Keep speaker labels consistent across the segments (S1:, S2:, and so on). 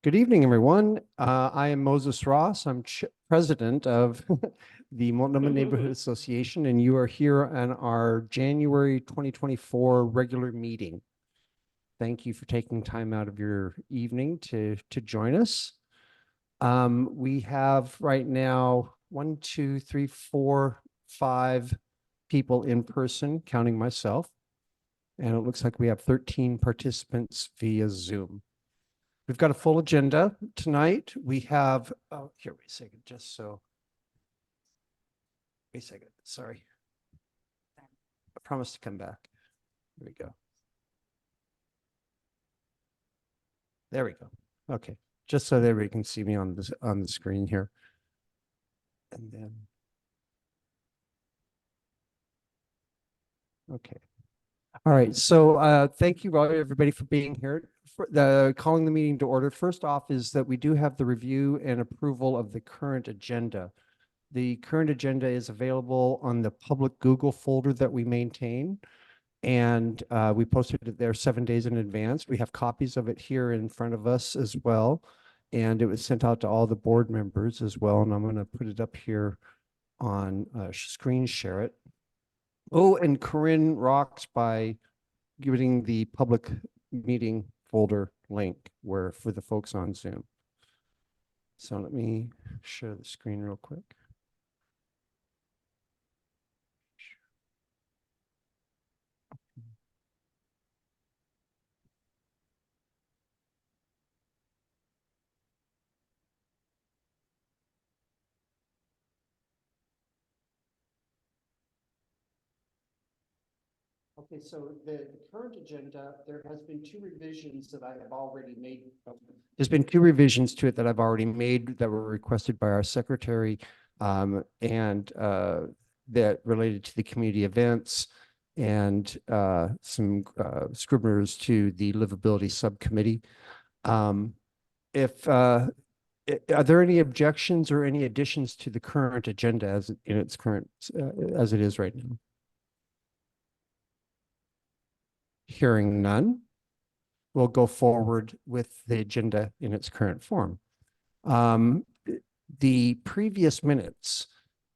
S1: Good evening, everyone. I am Moses Ross. I'm president of the Multnomah Neighborhood Association, and you are here on our January 2024 regular meeting. Thank you for taking time out of your evening to join us. We have right now 1, 2, 3, 4, 5 people in person, counting myself, and it looks like we have 13 participants via Zoom. We've got a full agenda tonight. We have, oh, here, wait a second, just so. Wait a second, sorry. I promised to come back. Here we go. There we go. Okay, just so that everybody can see me on the screen here. And then. Okay. All right, so thank you everybody for being here. Calling the meeting to order. First off is that we do have the review and approval of the current agenda. The current agenda is available on the public Google folder that we maintain, and we posted it there 7 days in advance. We have copies of it here in front of us as well, and it was sent out to all the board members as well, and I'm going to put it up here on screen share it. Oh, and Corinne rocks by giving the public meeting folder link for the folks on Zoom. So let me share the screen real quick. Okay, so the current agenda, there has been 2 revisions that I have already made. There's been 2 revisions to it that I've already made that were requested by our secretary, and that related to the community events and some scribblers to the livability subcommittee. Are there any objections or any additions to the current agenda as in its current as it is right now? Hearing none, we'll go forward with the agenda in its current form. The previous minutes,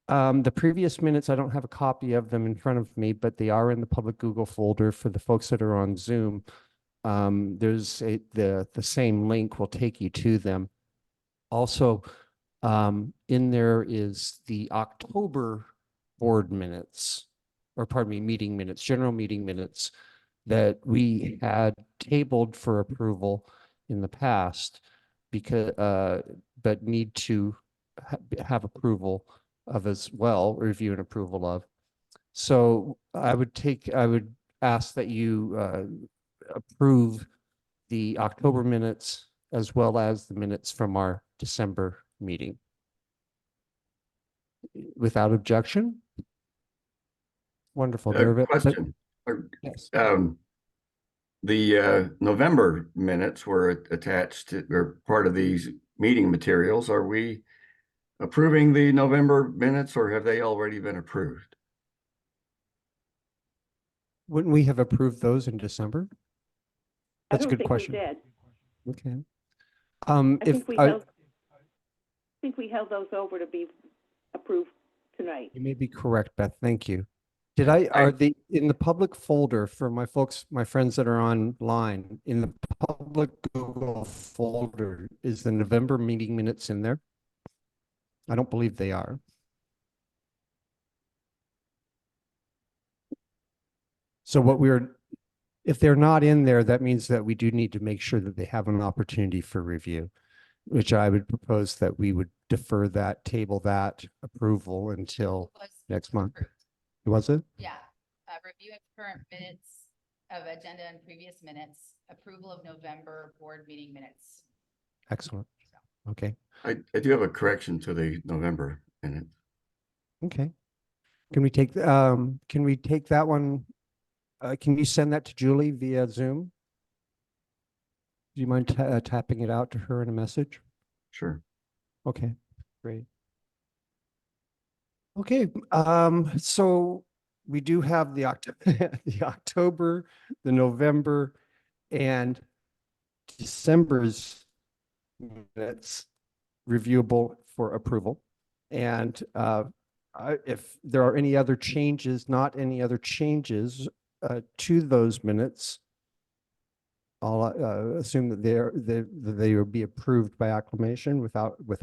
S1: I don't have a copy of them in front of me, but they are in the public Google folder for the folks that are on Zoom. There's the same link will take you to them. Also, in there is the October board minutes, or pardon me, meeting minutes, general meeting minutes that we had tabled for approval in the past because, but need to have approval of as well, review and approval of. So I would ask that you approve the October minutes as well as the minutes from our December meeting. Without objection? Wonderful.
S2: Question.
S1: Yes.
S2: The November minutes were attached to, or part of these meeting materials. Are we approving the November minutes, or have they already been approved?
S1: Wouldn't we have approved those in December? That's a good question.
S3: We did.
S1: Okay.
S3: I think we held those over to be approved tonight.
S1: You may be correct, Beth. Thank you. Are they in the public folder for my folks, my friends that are online, in the public Google folder, is the November meeting minutes in there? I don't believe they are. So if they're not in there, that means that we do need to make sure that they have an opportunity for review, which I would propose that we would defer that, table that approval until next month. Was it?
S4: Yeah. Review of current minutes of agenda and previous minutes, approval of November board meeting minutes.
S1: Excellent. Okay.
S2: I do have a correction to the November minute.
S1: Okay. Can we take that one? Can you send that to Julie via Zoom? Do you mind tapping it out to her in a message?
S2: Sure.
S1: Okay, great. Okay, so we do have the October, the November, and December's minutes reviewable for approval. And if there are any other changes, not any other changes to those minutes, I'll assume that they will be approved by acclamation without what's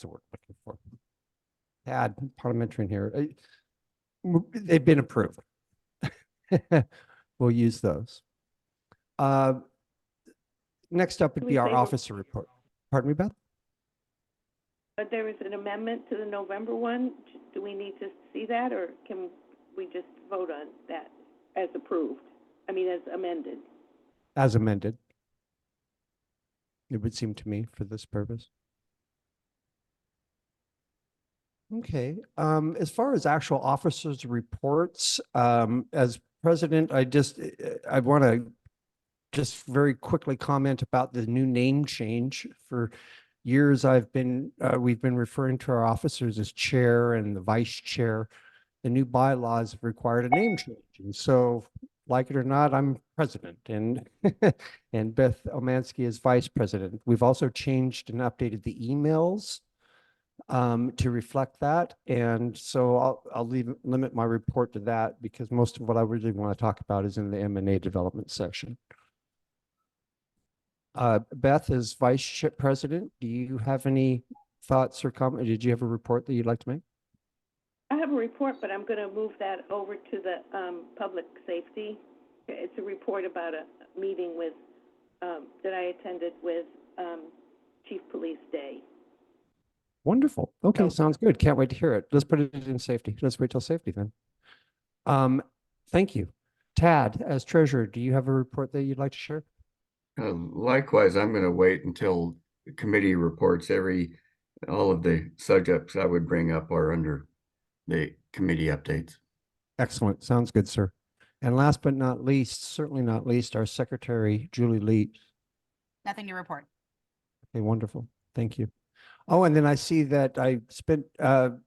S1: the word I'm looking for? Add parliamentary in here. They've been approved. We'll use those. Next up would
S3: Can
S1: be
S3: we
S1: our
S3: say what-
S1: officer report. Pardon me, Beth?
S3: But there is an amendment to the November one. Do we need to see that, or can we just vote on that as approved? I mean, as amended?
S1: As amended. It would seem to me for this purpose. Okay, as far as actual officers' reports, as president, I want to just very quickly comment about the new name change. For years, we've been referring to our officers as chair and the vice chair. The new bylaws required a name change. And so, like it or not, I'm president, and and Beth Omansky is vice president. We've also changed and updated the emails to reflect that. And so I'll limit my report to that, because most of what I really want to talk about is in the M&A development section. Beth, as vice president, do you have any thoughts or comments? Did you have a report that you'd like to make?
S3: I have a report, but I'm going to move that over to the public safety. It's a report about a meeting with that I attended with Chief Police Day.
S1: Wonderful. Okay,
S3: So-
S1: sounds good. Can't wait to hear it. Let's put it in safety. Let's wait till safety then. Thank you. Tad, as treasurer, do you have a report that you'd like to share?
S2: Likewise, I'm going to wait until the committee reports. All of the subjects I would bring up are under the committee updates.
S1: Excellent. Sounds good, sir. And last but not least, certainly not least, our secretary, Julie Lee.
S4: Nothing to report.
S1: Okay, wonderful. Thank you. Oh, and then I see that I spent, to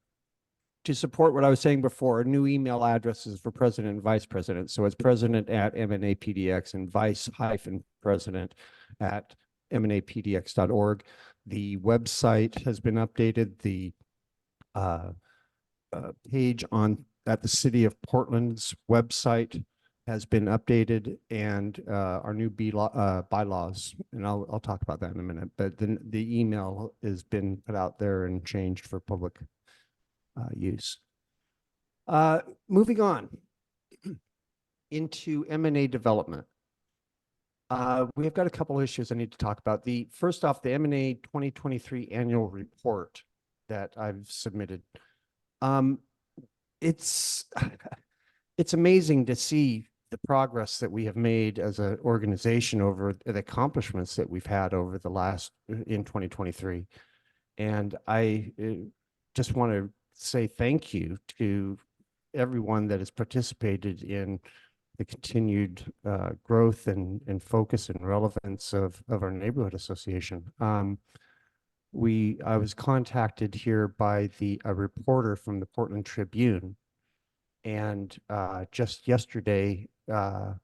S1: support what I was saying before, new email addresses for president and vice president. So it's president@MNAPDX and vice-president@MNAPDX.org. The website has been updated. The page at the City of Portland's website has been updated, and our new bylaws, and I'll talk about that in a minute, but then the email has been put out there and changed for public use. Moving on into M&A development. We've got a couple issues I need to talk about. First off, the M&A 2023 annual report that I've submitted. It's amazing to see the progress that we have made as an organization over the accomplishments that we've had over the in 2023. And I just want to say thank you to everyone that has participated in the continued growth and focus and relevance of our neighborhood association. I was contacted here by a reporter from the Portland Tribune, and just yesterday,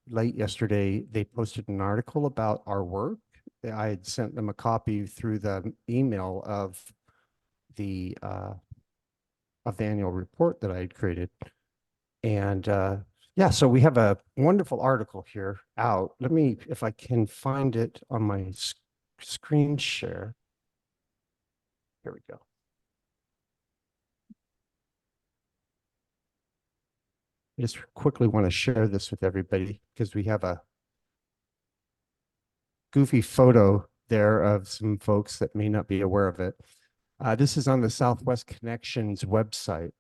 S1: late yesterday, they posted an article about our work. I had sent them a copy through the email of the annual report that I had created. And yeah, so we have a wonderful article here out. Let me, if I can find it on my screen share. Here we go. I just quickly want to share this with everybody because we have a goofy photo there of some folks that may not be aware of it. This is on the Southwest Connections website.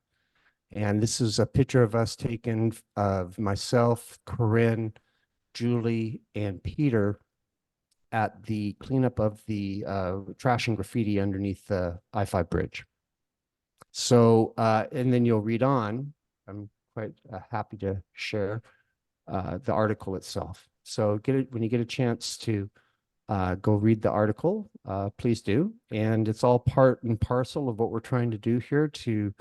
S1: And this is a picture of us taken of myself, Corinne, Julie, and Peter at the cleanup of the trash and graffiti underneath the I-5 bridge. So, and then you'll read on. I'm quite happy to share the article itself. So when you get a chance to go read the article, please do. And it's all part and parcel of what we're trying to do here to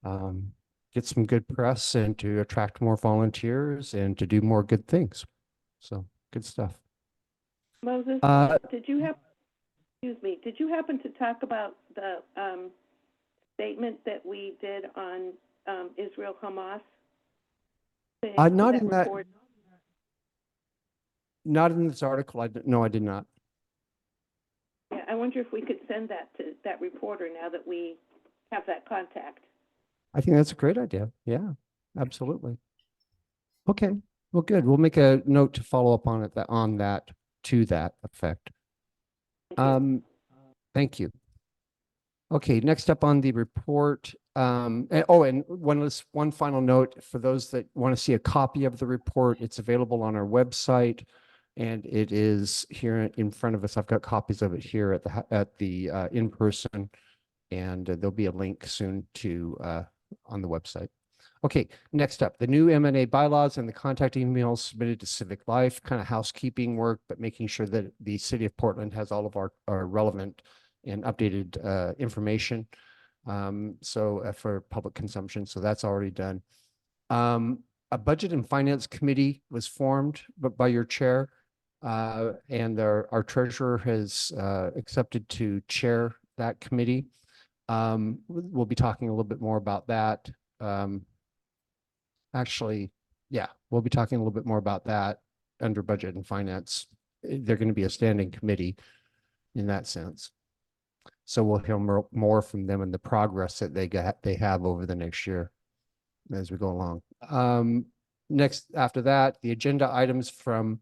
S1: get some good press and to attract more volunteers and to do more good things. So good stuff.
S3: Moses,
S1: Uh,
S3: did you have, excuse me, did you happen to talk about the, statement that we did on, Israel Hamas? To
S1: not in that,
S3: report?
S1: not in this article. No, I did not.
S3: Yeah, I wonder if we could send that to that reporter now that we have that contact.
S1: I think that's a great idea. Yeah, absolutely. Okay, well, good. We'll make a note to follow up on it, on that, to that effect.
S3: Thank you.
S1: Thank you. Okay, next up on the report, and one final note for those that want to see a copy of the report, it's available on our website and it is here in front of us. I've got copies of it here at the in-person, and there'll be a link soon to on the website. Okay, next up, the new M&A bylaws and the contact emails submitted to Civic Life, kind of housekeeping work, but making sure that the city of Portland has all of our relevant and updated information. For public consumption, so that's already done. A budget and finance committee was formed by your chair, and our treasurer has accepted to chair that committee. We'll be talking a little bit more about that. Actually, yeah, we'll be talking a little bit more about that under budget and finance. They're going to be a standing committee in that sense. So we'll hear more from them and the progress that they have over the next year as we go along. Next, after that, the agenda items from,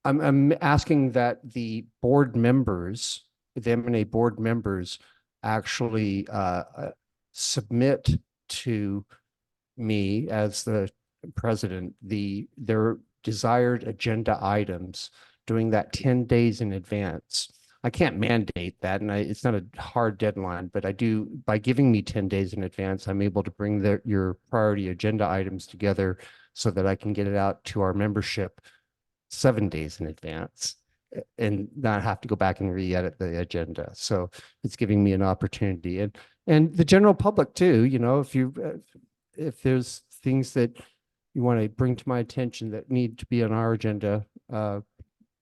S1: I'm asking that the board members, the M&A board members actually submit to me as the president their desired agenda items, doing that 10 days in advance. I can't mandate that, and it's not a hard deadline, but I do, by giving me 10 days in advance, I'm able to bring your priority agenda items together so that I can get it out to our membership 7 days in advance and not have to go back and re-edit the agenda. So it's giving me an opportunity, and the general public too, you know, if there's things that you want to bring to my attention that need to be on our agenda,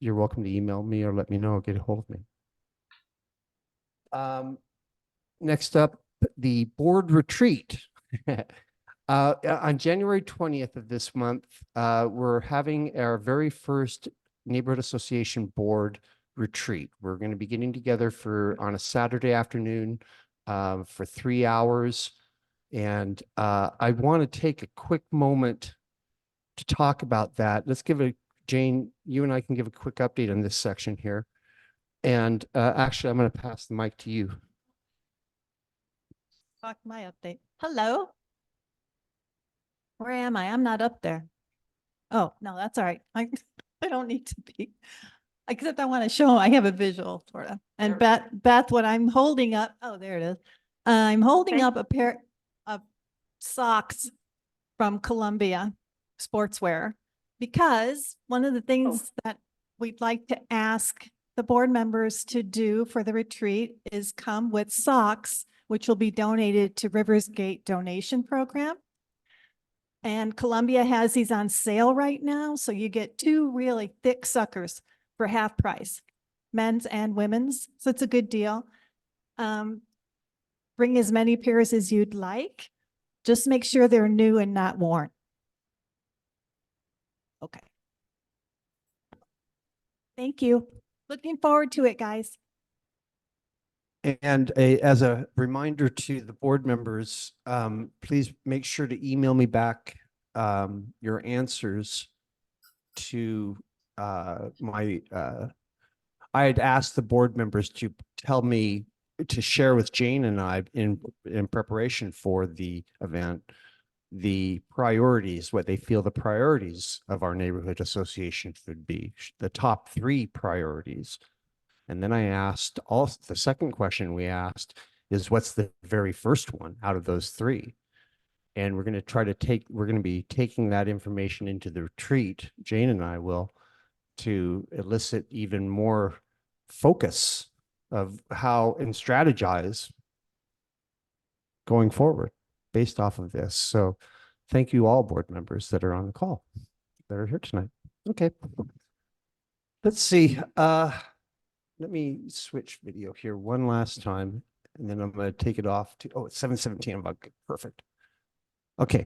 S1: you're welcome to email me or let me know or get a hold of me. Next up, the board retreat. On January 20th of this month, we're having our very first Neighborhood Association board retreat. We're going to be getting together on a Saturday afternoon for 3 hours. And I want to take a quick moment to talk about that. Let's Jane, you and I can give a quick update on this section here. And actually, I'm going to pass the mic to you.
S5: Talk my update. Hello. Where am I? I'm not up there. Oh, no, that's all right. I don't need to be. Except I want to show, I have a visual sort of. And Beth, what I'm holding up, oh, there it is. I'm holding up a pair of socks from Columbia Sportswear, because one of the things that we'd like to ask the board members to do for the retreat is come with socks, which will be donated to Rivers Gate Donation Program. And Columbia has these on sale right now. So you get 2 really thick suckers for half price, men's and women's. So it's a good deal. Bring as many pairs as you'd like. Just make sure they're new and not worn. Okay. Thank you. Looking forward to it, guys.
S1: And as a reminder to the board members, please make sure to email me back your answers to I had asked the board members to tell me, to share with Jane and I in preparation for the event, the priorities, what they feel the priorities of our neighborhood association should be, the top 3 priorities. And then I asked, also the second question we asked is, what's the very first one out of those 3? And we're going to be taking that information into the retreat, Jane and I will, to elicit even more focus of how and strategize going forward based off of this. So thank you all board members that are on the call, that are here tonight. Okay. Let's see, let me switch video here one last time, and then I'm gonna take it off to, oh, it's 7:17. I'm about, perfect. Okay,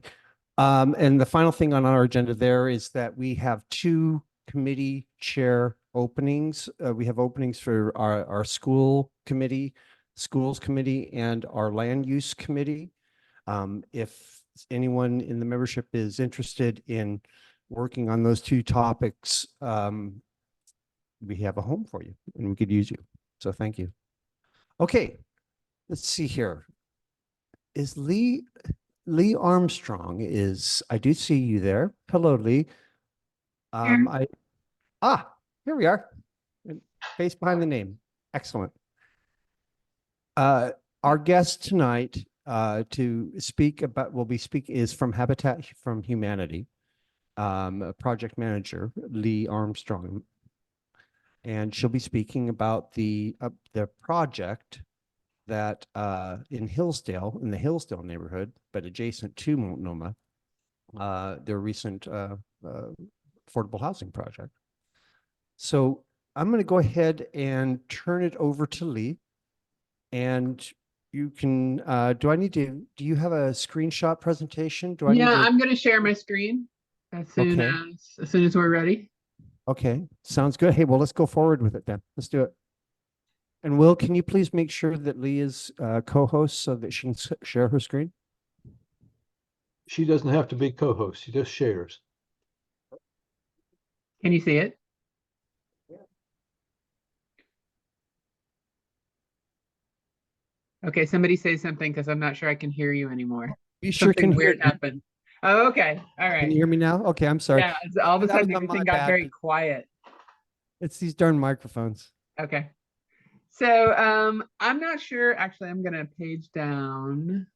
S1: and the final thing on our agenda there is that we have two committee chair openings. We have openings for our school committee, schools committee, and our land use committee. If anyone in the membership is interested in working on those two topics, we have a home for you and we could use you. So thank you. Okay, let's see here. Is Lee Armstrong I do see you there. Hello, Lee. Here we are. Face behind the name. Excellent. Our guest tonight to speak about, is from Habitat for Humanity, project manager, Lee Armstrong. And she'll be speaking about the project that in Hillsdale, in the Hillsdale neighborhood, but adjacent to Multnomah, their recent affordable housing project. So I'm going to go ahead and turn it over to Lee. And you can, do you have a screenshot presentation? Do I need
S6: Yeah,
S1: to?
S6: I'm gonna share my screen as soon
S1: Okay.
S6: as we're ready.
S1: Okay, sounds good. Hey, well, let's go forward with it then. Let's do it. And Will, can you please make sure that Lee is co-host so that she can share her screen?
S7: She doesn't have to be co-host. She just shares.
S6: Can you see it? Okay, somebody say something because I'm not sure I can hear you anymore.
S1: You sure
S6: Something
S1: can hear
S6: weird
S1: me.
S6: happened. Oh, okay. All
S1: Can
S6: right.
S1: you hear me now? Okay, I'm sorry.
S6: Yeah, all of a
S1: That
S6: sudden
S1: was on my
S6: everything got very
S1: bad.
S6: quiet.
S1: It's these darn microphones.
S6: Okay. So I'm not sure. Actually, I'm gonna page down.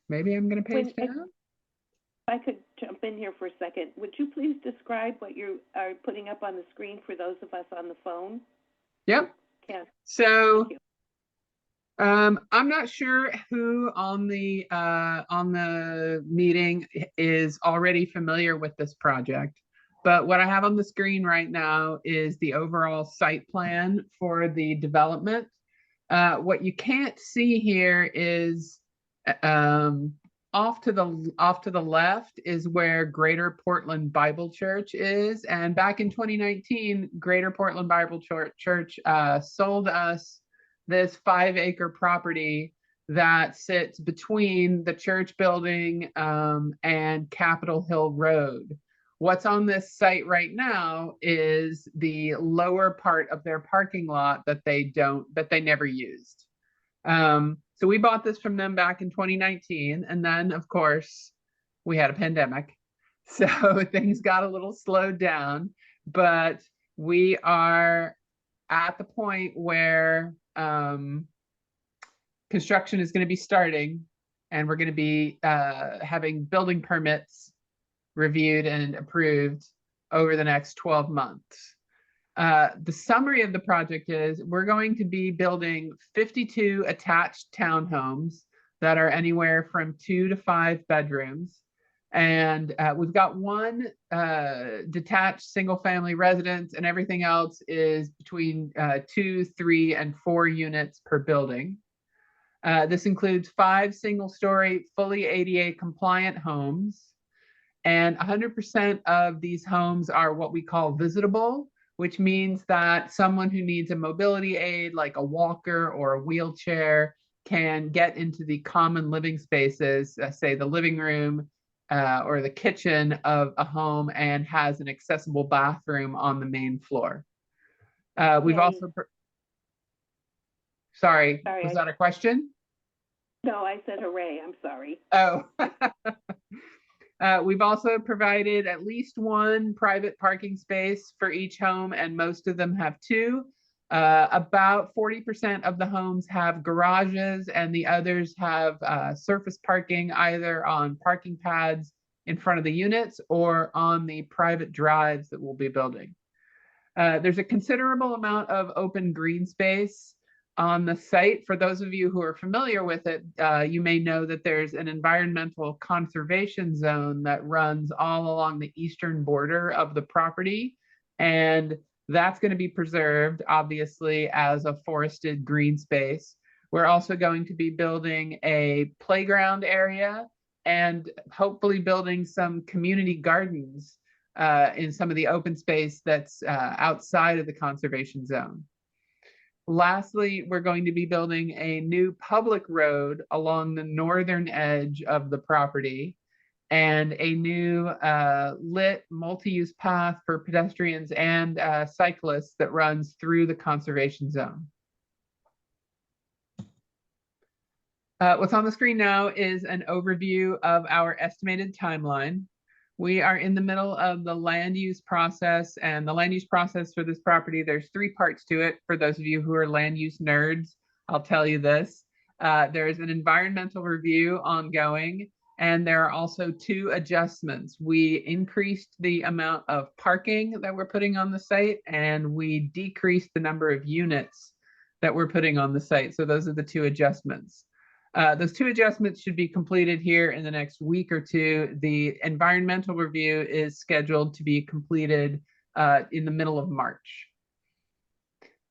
S6: Maybe I'm gonna page
S3: If
S6: down.
S3: I could jump in here for a second, would you please describe what you are putting up on the screen for those of us on the phone?
S6: Yep.
S3: Yes.
S6: So
S3: Thank you.
S6: I'm not sure who on the meeting is already familiar with this project, but what I have on the screen right now is the overall site plan for the development. What you can't see here is off to the left is where Greater Portland Bible Church is, and back in 2019, Greater Portland Bible Church sold us this 5-acre property that sits between the church building and Capitol Hill Road. What's on this site right now is the lower part of their parking lot that they never used. So we bought this from them back in 2019, and then of course we had a pandemic, so things got a little slowed down, but we are at the point where construction is going to be starting, and we're going to be having building permits reviewed and approved over the next 12 months. The summary of the project is we're going to be building 52 attached townhomes that are anywhere from 2 to 5 bedrooms. And we've got one detached single family residence, and everything else is between 2, 3, and 4 units per building. This includes 5 single-story, fully ADA compliant homes. And 100% of these homes are what we call visitable, which means that someone who needs a mobility aid, like a walker or a wheelchair, can get into the common living spaces, say the living room or the kitchen of a home, and has an accessible bathroom on the main floor. We've
S3: Yay.
S6: also, sorry,
S3: Sorry,
S6: was that a question?
S3: No, I said hooray, I'm sorry.
S6: Oh. We've also provided at least 1 private parking space for each home, and most of them have 2. About 40% of the homes have garages, and the others have surface parking, either on parking pads in front of the units or on the private drives that we'll be building. There's a considerable amount of open green space on the site. For those of you who are familiar with it, you may know that there's an environmental conservation zone that runs all along the eastern border of the property. And That's going to be preserved, obviously, as a forested green space. We're also going to be building a playground area and hopefully building some community gardens in some of the open space that's outside of the conservation zone. Lastly, we're going to be building a new public road along the northern edge of the property and a new lit multi-use path for pedestrians and cyclists that runs through the conservation zone. What's on the screen now is an overview of our estimated timeline. We are in the middle of the land use process, and the land use process for this property, there's 3 parts to it. For those of you who are land use nerds, I'll tell you this. There's an environmental review ongoing, and there are also 2 adjustments. We increased the amount of parking that we're putting on the site, and we decreased the number of units that we're putting on the site. So those are the 2 adjustments. Those 2 adjustments should be completed here in the next week or 2. The environmental review is scheduled to be completed in the middle of March.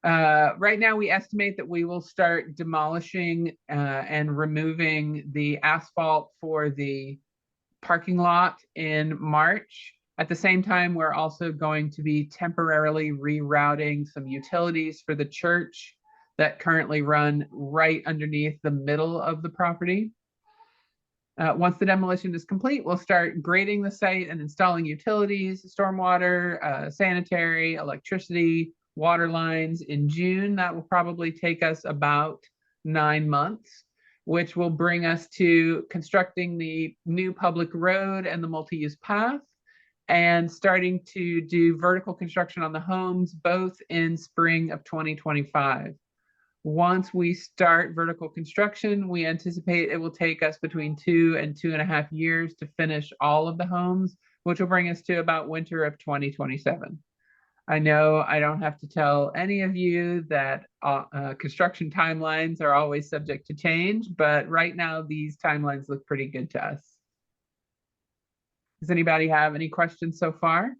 S6: Right now, we estimate that we will start demolishing and removing the asphalt for the parking lot in March. At the same time, we're also going to be temporarily rerouting some utilities for the church that currently run right underneath the middle of the property. Once the demolition is complete, we'll start grading the site and installing utilities, stormwater, sanitary, electricity, water lines in June. That will probably take us about 9 months, which will bring us to constructing the new public road and the multi-use path and starting to do vertical construction on the homes, both in spring of 2025. Once we start vertical construction, we anticipate it will take us between 2 and 2.5 years to finish all of the homes, which will bring us to about winter of 2027. I know I don't have to tell any of you that construction timelines are always subject to change, but right now these timelines look pretty good to us. Does anybody have any questions so far?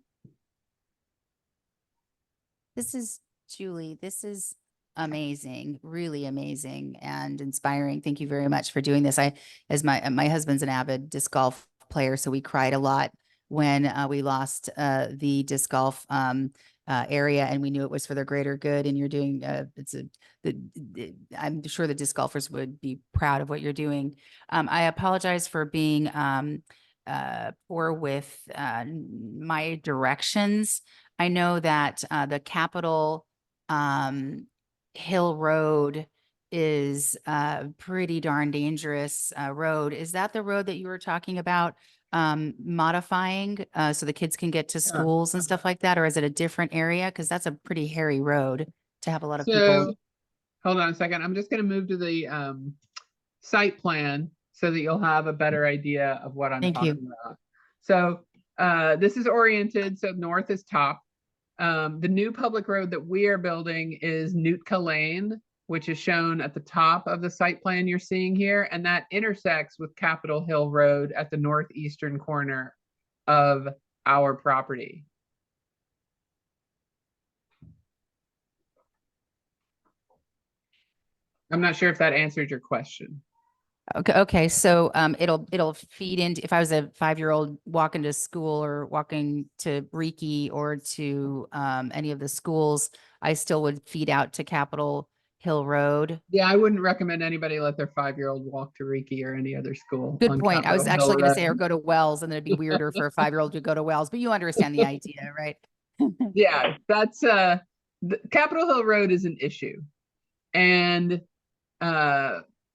S4: This is Julie. This is amazing, really amazing and inspiring. Thank you very much for doing this. As my husband's an avid disc golf player, so we cried a lot when we lost the disc golf area, and we knew it was for the greater good. And you're doing I'm sure the disc golfers would be proud of what you're doing. I apologize for being poor with my directions. I know that the Capitol Hill Road is a pretty darn dangerous road. Is that the road that you were talking about modifying so the kids can get to schools and stuff like that? Or is it a different area? Because that's a pretty hairy road to have a lot of people.
S6: Hold on a second. I'm just going to move to the site plan so that you'll have a better idea of what I'm talking about. So this is oriented, so north is top. The new public road that we are building is Nootka Lane, which is shown at the top of the site plan you're seeing here, and that intersects with Capitol Hill Road at the northeastern corner of our property. I'm not sure if that answered your question.
S4: Okay. So it'll feed into, if I was a 5-year-old walking to school or walking to Reiki or to any of the schools, I still would feed out to Capitol Hill Road.
S6: Yeah, I wouldn't recommend anybody let their 5-year-old walk to Reiki or any other school.
S4: Good point. I was actually going to say, or go to Wells, and then it'd be weirder for a 5-year-old to go to Wells, but you understand the idea, right?
S6: Yeah, that's the Capitol Hill Road is an issue. And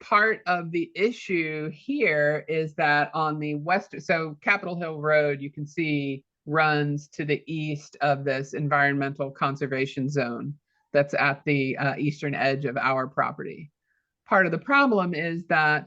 S6: part of the issue here is that on the west, so Capitol Hill Road, you can see runs to the east of this environmental conservation zone that's at the eastern edge of our property. Part of the problem is that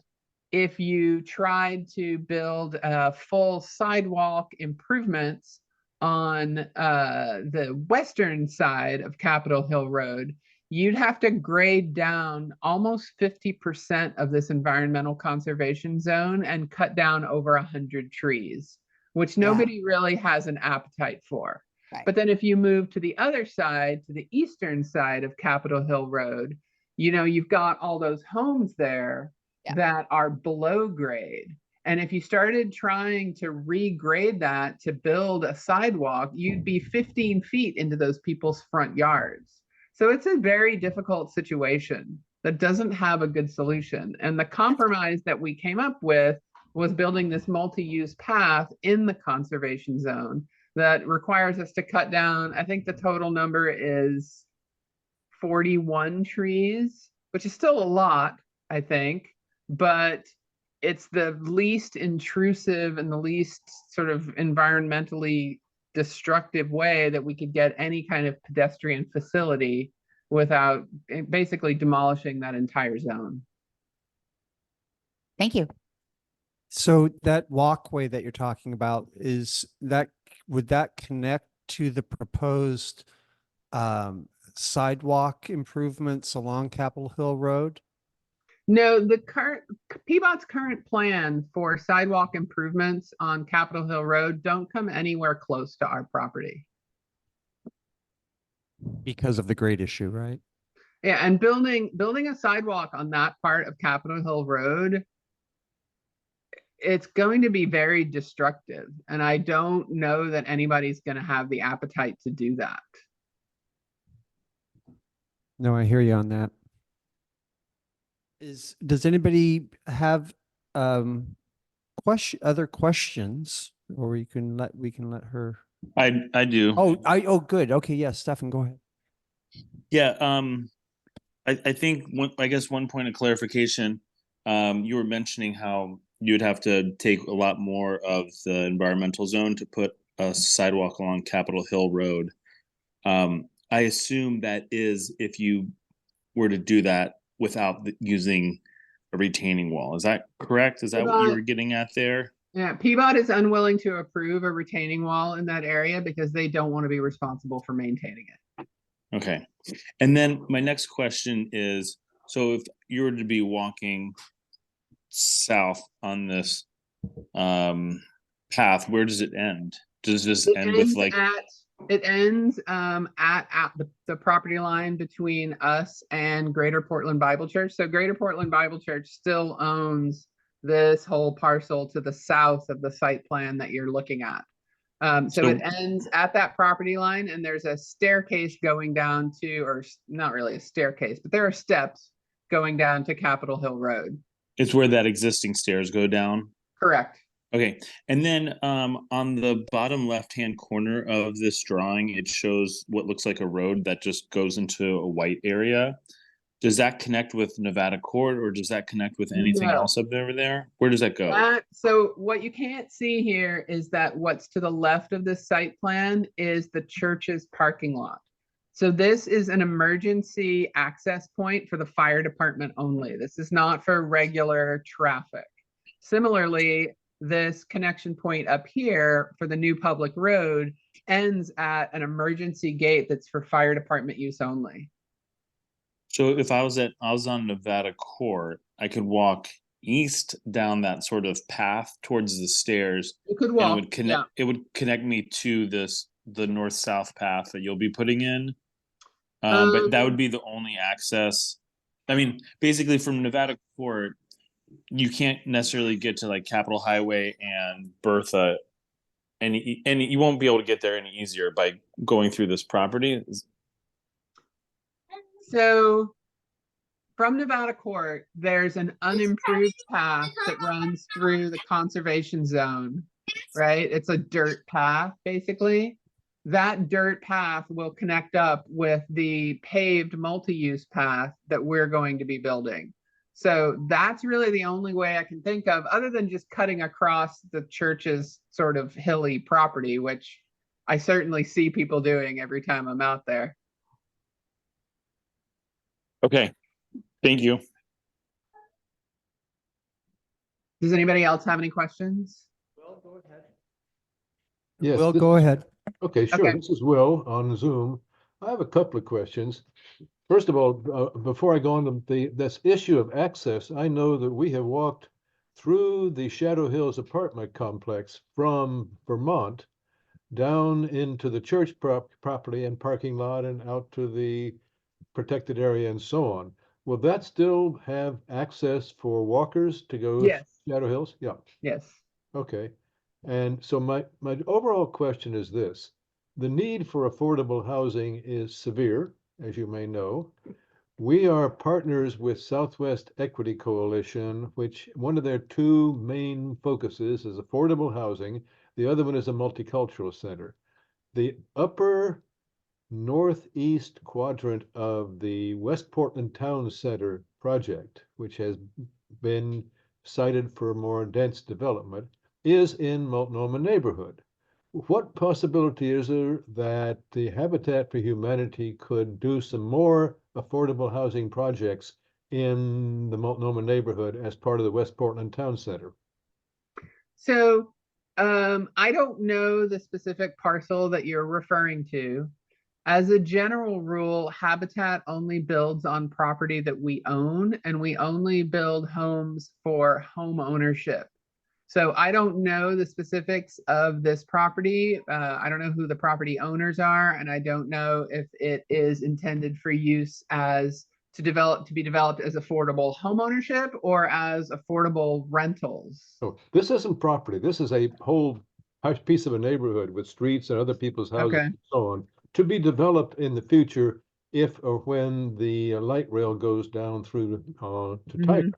S6: if you tried to build full sidewalk improvements on the western side of Capitol Hill Road, you'd have to grade down almost 50% of this environmental conservation zone and cut down over 100 trees, which nobody really has an appetite for.
S4: Right.
S6: But then if you move to the other side, to the eastern side of Capitol Hill Road, you've got all those homes there
S4: Yeah.
S6: that are below grade. And if you started trying to regrade that to build a sidewalk, you'd be 15 feet into those people's front yards. So it's a very difficult situation that doesn't have a good solution. And the compromise that we came up with was building this multi-use path in the conservation zone that requires us to cut down, I think the total number is 41 trees, which is still a lot, I think, but it's the least intrusive and the least sort of environmentally destructive way that we could get any kind of pedestrian facility without basically demolishing that entire zone.
S4: Thank you.
S1: So that walkway that you're talking about, would that connect to the proposed sidewalk improvements along Capitol Hill Road?
S6: No, PBOT's current plan for sidewalk improvements on Capitol Hill Road don't come anywhere close to our property.
S1: Because of the grade issue, right?
S6: Yeah, and building a sidewalk on that part of Capitol Hill Road, it's going to be very destructive. And I don't know that anybody's going to have the appetite to do that.
S1: No, I hear you on that. Does anybody have other questions, or we can let her?
S8: I do.
S1: Oh, good. Okay, yes, Stefan, go ahead.
S8: Yeah. I think I guess one point of clarification, you were mentioning how you would have to take a lot more of the environmental zone to put a sidewalk along Capitol Hill Road. I assume that is if you were to do that without using a retaining wall. Is that correct? Is that what you were getting at there?
S6: Yeah, PBOT is unwilling to approve a retaining wall in that area because they don't want to be responsible for maintaining it.
S8: Okay. And then my next question is, so if you were to be walking south on this path, where does it end? Does this end with like
S6: it ends at the property line between us and Greater Portland Bible Church. So Greater Portland Bible Church still owns this whole parcel to the south of the site plan that you're looking at. So it ends at that property line, and there's a staircase going down to, or not really a staircase, but there are steps going down to Capitol Hill Road.
S8: It's where that existing stairs go down?
S6: Correct.
S8: Okay. And then on the bottom left-hand corner of this drawing, it shows what looks like a road that just goes into a white area. Does that connect with Nevada Court, or does that connect with anything else up over there? Where does that go?
S6: So what you can't see here is that what's to the left of this site plan is the church's parking lot. So this is an emergency access point for the fire department only. This is not for regular traffic. Similarly, this connection point up here for the new public road ends at an emergency gate that's for fire department use only.
S8: So if I was on Nevada Court, I could walk east down that sort of path towards the stairs.
S6: You could walk.
S8: And it would connect me to the north-south path that you'll be putting in. But that would be the only access. I mean, basically from Nevada Court, you can't necessarily get to like Capitol Highway and Bertha, and you won't be able to get there any easier by going through this property.
S6: So from Nevada Court, there's an unimproved path that runs through the conservation zone, right? It's a dirt path, basically. That dirt path will connect up with the paved multi-use path that we're going to be building. So that's really the only way I can think of, other than just cutting across the church's sort of hilly property, which I certainly see people doing every time I'm out there.
S8: Okay, thank you.
S6: Does anybody else have any questions?
S1: Well, go ahead.
S7: Yes,
S1: Will, go ahead.
S7: Okay, sure.
S6: Okay.
S7: This is Will on Zoom. I have a couple of questions. First of all, before I go on to this issue of access, I know that we have walked through the Shadow Hills apartment complex from Vermont down into the church property and parking lot and out to the protected area and so on. Will that still have access for walkers to go
S6: Yes.
S7: Shadow Hills? Yeah,
S6: Yes.
S7: okay. And so my overall question is this: the need for affordable housing is severe, as you may know. We are partners with Southwest Equity Coalition, which one of their two main focuses is affordable housing. The other one is a multicultural center. The upper northeast quadrant of the West Portland Town Center project, which has been cited for more dense development, is in Multnomah neighborhood. What possibility is there that the Habitat for Humanity could do some more affordable housing projects in the Multnomah neighborhood as part of the West Portland Town Center?
S6: So I don't know the specific parcel that you're referring to. As a general rule, Habitat only builds on property that we own, and we only build homes for home ownership. So I don't know the specifics of this property. I don't know who the property owners are, and I don't know if it is intended for use as to be developed as affordable home ownership or as affordable rentals.
S7: So this isn't property. This is a whole piece of a neighborhood with streets and other people's houses
S6: Okay.
S7: and so on, to be developed in the future if or when the light rail goes down through to Tiger.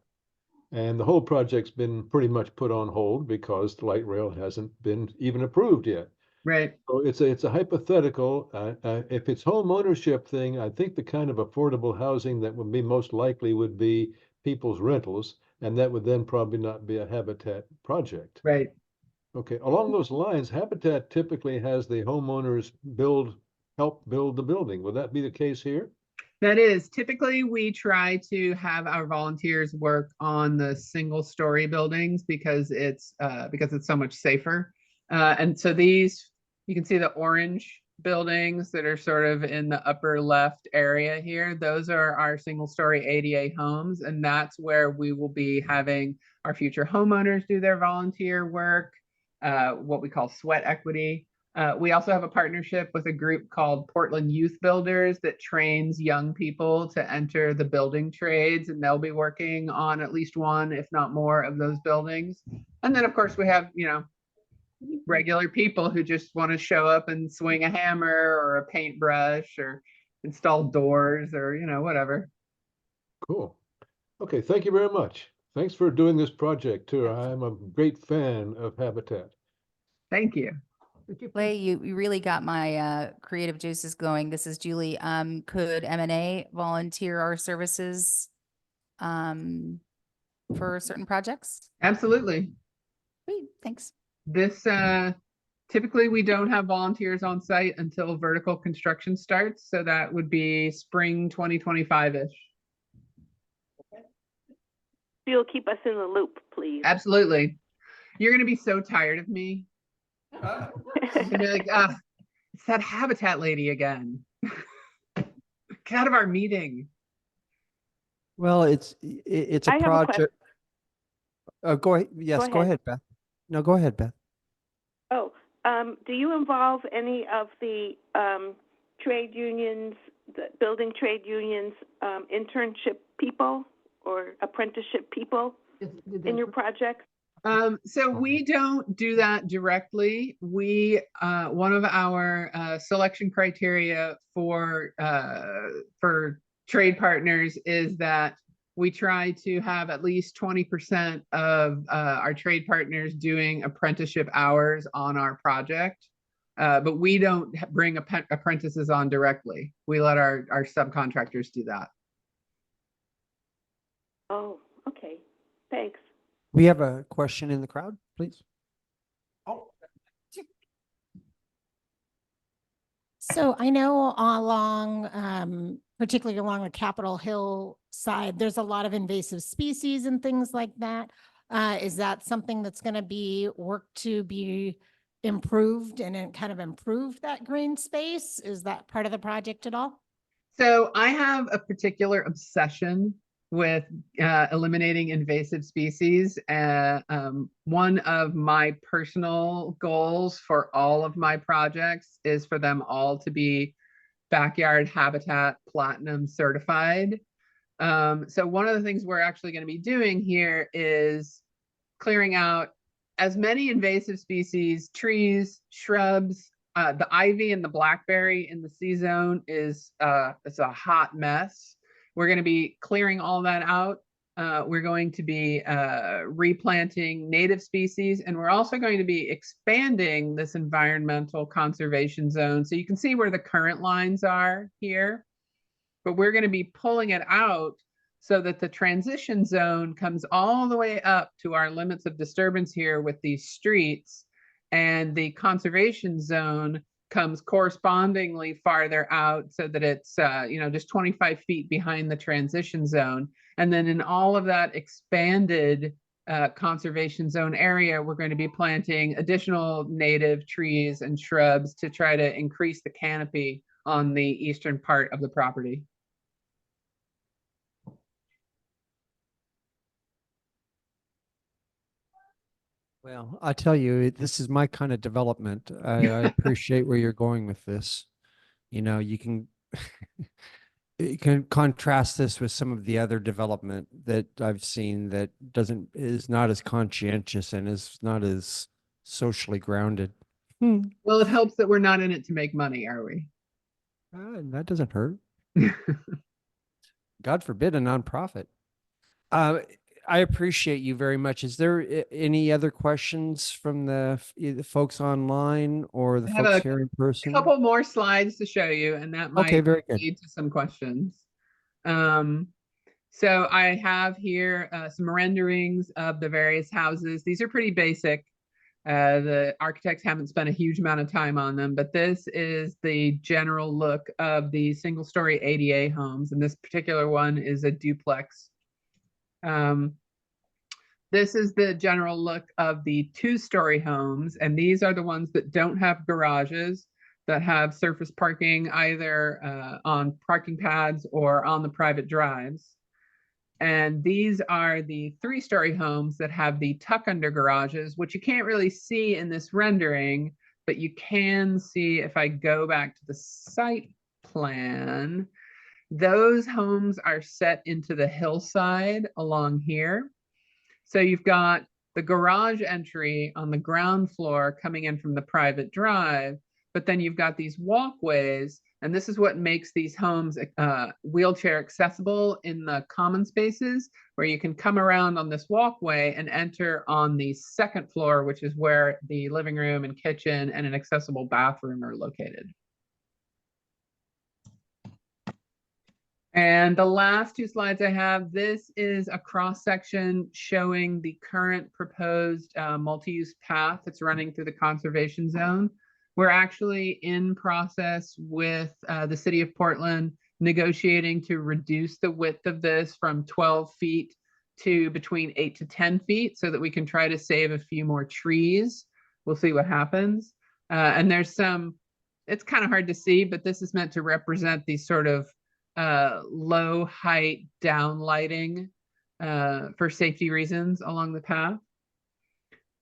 S7: And the whole project's been pretty much put on hold because the light rail hasn't been even approved yet.
S6: Right.
S7: So it's a hypothetical. If it's home ownership thing, I think the kind of affordable housing that would be most likely would be people's rentals, and that would then probably not be a Habitat project.
S6: Right.
S7: Okay, along those lines, Habitat typically has the homeowners help build the building. Would that be the case here?
S6: That is, typically we try to have our volunteers work on the single story buildings because it's so much safer. And so these, you can see the orange buildings that are sort of in the upper left area here. Those are our single story ADA homes. And that's where we will be having our future homeowners do their volunteer work, what we call sweat equity. We also have a partnership with a group called Portland Youth Builders that trains young people to enter the building trades, and they'll be working on at least one, if not more, of those buildings. And then, of course, we have, regular people who just want to show up and swing a hammer or a paintbrush or install doors or, whatever.
S7: Cool. Okay, thank you very much. Thanks for doing this project too. I'm a great fan of Habitat.
S6: Thank you.
S4: Clay, you really got my creative juices going. This is Julie. Could M&A volunteer our services for certain projects?
S6: Absolutely.
S4: Great, thanks.
S6: This typically we don't have volunteers on site until vertical construction starts, so that would be spring 2025-ish.
S3: You'll keep us in the loop, please.
S6: Absolutely. You're gonna be so tired of me. You're gonna be like, it's that Habitat lady again. Get out of our meeting.
S1: Well, it's
S3: I
S1: a
S3: have a
S1: project. Go ahead. Yes, go
S3: ahead.
S1: ahead, Beth. No, go ahead, Beth.
S3: Oh, do you involve any of the trade unions, the building trade unions, internship people or apprenticeship people in your projects?
S6: So we don't do that directly. We one of our selection criteria for trade partners is that we try to have at least 20% of our trade partners doing apprenticeship hours on our project. But we don't bring apprentices on directly. We let our subcontractors do that.
S3: Oh, okay. Thanks.
S1: We have a question in the crowd, please.
S9: So I know along, particularly along the Capitol Hill side, there's a lot of invasive species and things like that. Is that something that's going to be worked to be improved and then kind of improve that green space? Is that part of the project at all?
S6: So I have a particular obsession with eliminating invasive species. One of my personal goals for all of my projects is for them all to be Backyard Habitat Platinum certified. So one of the things we're actually going to be doing here is clearing out as many invasive species, trees, shrubs. The ivy and the blackberry in the C zone is it's a hot mess. We're going to be clearing all that out. We're going to be replanting native species, and we're also going to be expanding this environmental conservation zone. So you can see where the current lines are here, but we're going to be pulling it out so that the transition zone comes all the way up to our limits of disturbance here with these streets, and the conservation zone comes correspondingly farther out so that it's just 25 feet behind the transition zone. And then in all of that expanded conservation zone area, we're going to be planting additional native trees and shrubs to try to increase the canopy on the eastern part of the property.
S1: Well, I tell you, this is my kind of development. I appreciate where you're going with this. You know, you can you can contrast this with some of the other development that I've seen that is not as conscientious and is not as socially grounded.
S6: Well, it helps that we're not in it to make money, are we?
S1: That doesn't hurt. God forbid a nonprofit. I appreciate you very much. Is there any other questions from the folks online or the
S6: I have
S1: folks
S6: a
S1: here in person?
S6: couple more slides to show you, and that might
S1: Okay, very good.
S6: lead to some questions. So I have here some renderings of the various houses. These are pretty basic. The architects haven't spent a huge amount of time on them, but this is the general look of the single-story ADA homes, and this particular one is a duplex. This is the general look of the two-story homes, and these are the ones that don't have garages, that have surface parking either on parking pads or on the private drives. And these are the three-story homes that have the tuck-under garages, which you can't really see in this rendering, but you can see if I go back to the site plan, those homes are set into the hillside along here. So you've got the garage entry on the ground floor coming in from the private drive, but then you've got these walkways, and this is what makes these homes wheelchair accessible in the common spaces, where you can come around on this walkway and enter on the second floor, which is where the living room and kitchen and an accessible bathroom are located. And the last two slides I have, this is a cross-section showing the current proposed multi-use path that's running through the conservation zone. We're actually in process with the city of Portland negotiating to reduce the width of this from 12 feet to between 8 to 10 feet so that we can try to save a few more trees. We'll see what happens. And there's some, it's kind of hard to see, but this is meant to represent these sort of low height down lighting for safety reasons along the path.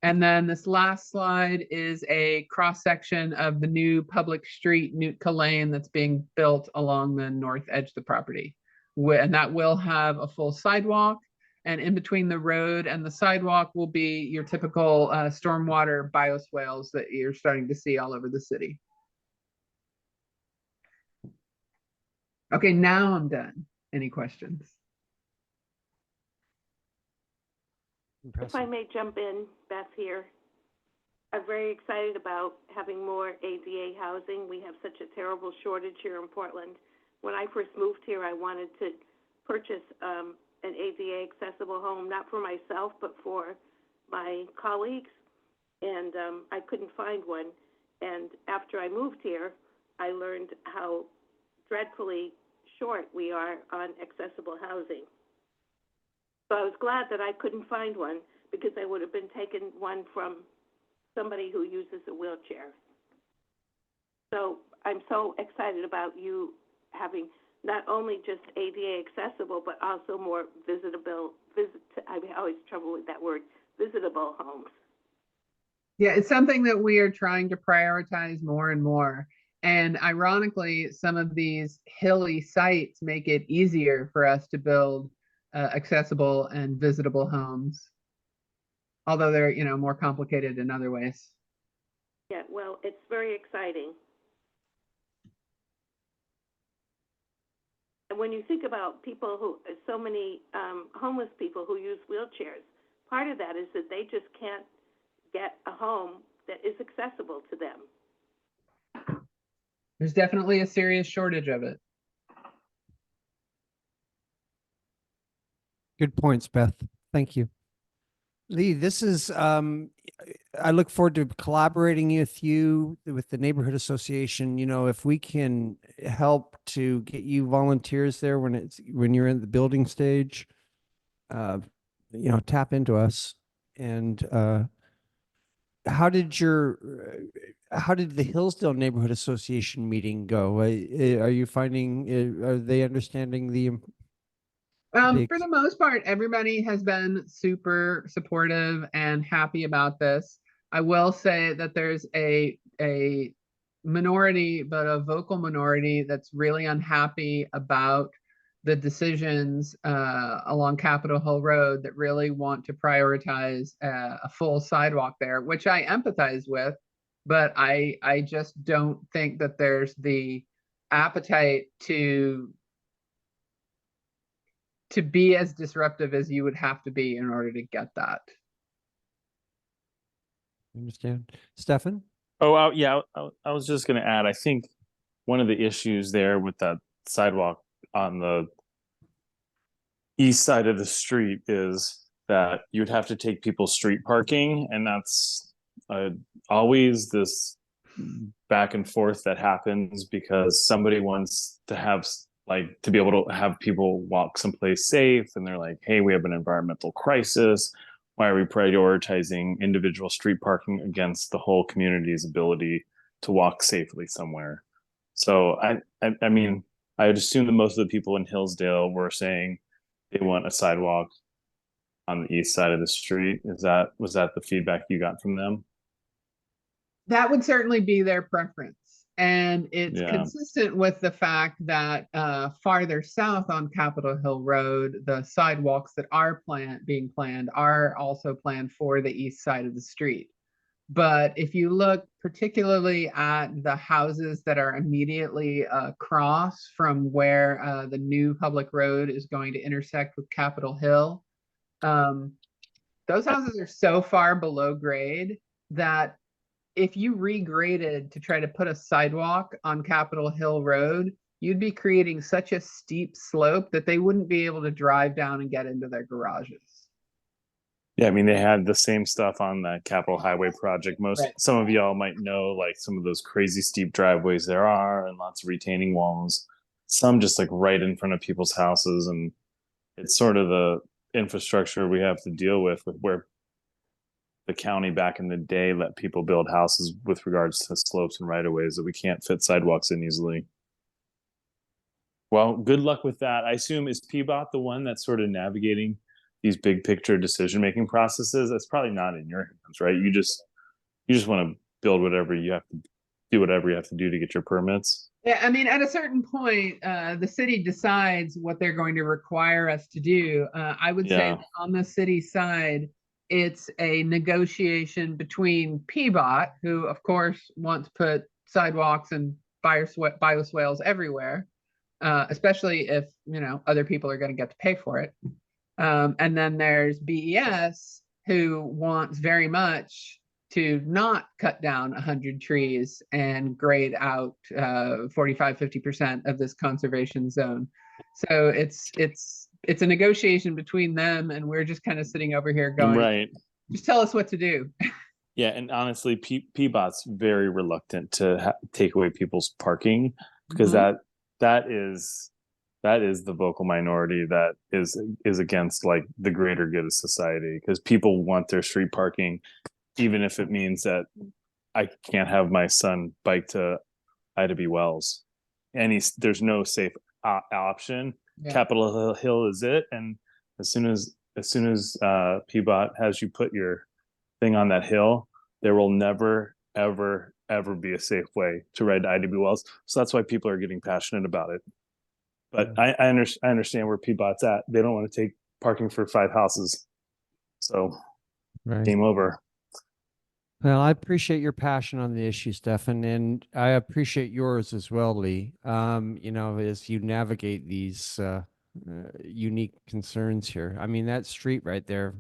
S6: And then this last slide is a cross section of the new public street, Nootka Lane, that's being built along the north edge of the property. And that will have a full sidewalk. And in between the road and the sidewalk will be your typical stormwater bioswales that you're starting to see all over the city. Okay, now I'm done. Any questions?
S3: If I may jump in, Beth here. I'm very excited about having more ADA housing. We have such a terrible shortage here in Portland. When I first moved here, I wanted to purchase an ADA accessible home, not for myself, but for my colleagues. And I couldn't find one. And after I moved here, I learned how dreadfully short we are on accessible housing. So I was glad that I couldn't find one, because I would have been taking one from somebody who uses a wheelchair. So I'm so excited about you having not only just ADA accessible, but also more I always trouble with that word, visitable homes.
S6: Yeah, it's something that we are trying to prioritize more and more. And ironically, some of these hilly sites make it easier for us to build accessible and visitable homes. Although they're, more complicated in other ways.
S3: Yeah, well, it's very exciting. And when you think about so many homeless people who use wheelchairs, part of that is that they just can't get a home that is accessible to them.
S6: There's definitely a serious shortage of it.
S1: Good points, Beth. Thank you. Lee, this is, I look forward to collaborating with you, with the neighborhood association. If we can help to get you volunteers there when you're in the building stage, tap into us. And how did the Hillsdale Neighborhood Association meeting go? Are you finding, are they understanding the
S6: For the most part, everybody has been super supportive and happy about this. I will say that there's a minority, but a vocal minority that's really unhappy about the decisions along Capitol Hill Road that really want to prioritize a full sidewalk there, which I empathize with, but I just don't think that there's the appetite to be as disruptive as you would have to be in order to get that.
S1: Understand. Stefan?
S8: Oh, yeah, I was just going to add, I think one of the issues there with that sidewalk on the east side of the street is that you'd have to take people's street parking, and that's always this back and forth that happens because somebody wants to have to be able to have people walk someplace safe, and they're like, hey, we have an environmental crisis. Why are we prioritizing individual street parking against the whole community's ability to walk safely somewhere? So I mean, I'd assume that most of the people in Hillsdale were saying they want a sidewalk on the east side of the street. Was that the feedback you got from them?
S6: That would certainly be their preference. And it's consistent with the fact that farther south on Capitol Hill Road, the sidewalks that are being planned are also planned for the east side of the street. But if you look particularly at the houses that are immediately across from where the new public road is going to intersect with Capitol Hill, those houses are so far below grade that if you regraded to try to put a sidewalk on Capitol Hill Road, you'd be creating such a steep slope that they wouldn't be able to drive down and get into their garages.
S8: Yeah, I mean, they had the same stuff on the Capitol Highway project. Some of y'all might know, like, some of those crazy steep driveways there are, and lots of retaining walls. Some just like right in front of people's houses, and it's sort of the infrastructure we have to deal with where the county back in the day let people build houses with regards to slopes and right-of-ways that we can't fit sidewalks in easily. Well, good luck with that. I assume, is PBOT the one that's sort of navigating these big picture decision-making processes? That's probably not in your hands, right? You just want to build whatever you have to do, whatever you have to do to get your permits.
S6: Yeah, I mean, at a certain point, the city decides what they're going to require us to do. I would say that on the city side, it's a negotiation between PBOT, who of course want to put sidewalks and bioswales everywhere, especially if, other people are going to get to pay for it. And then there's BES, who wants very much to not cut down 100 trees and grade out 45-50% of this conservation zone. So it's a negotiation between them, and we're just kind of sitting over here going,
S8: right,
S6: just tell us what to do.
S8: Yeah, and honestly, PBOT's very reluctant to take away people's parking, because that is the vocal minority that is against like the greater good of society, because people want their street parking, even if it means that I can't have my son bike to Ida B. Wells, and there's no safe option.
S6: Yeah.
S8: Capitol Hill is it, and as soon as PBOT has you put your thing on that hill, there will never ever be a safe way to ride to IDB Wells. So that's why people are getting passionate about it. But
S1: Yeah.
S8: I understand where PBOT's at. They don't want to take parking for 5 houses. So
S1: Right.
S8: game over.
S1: Well, I appreciate your passion on the issue, Stefan, and I appreciate yours as well, Lee. You know, as you navigate these unique concerns here. I mean, that street right there,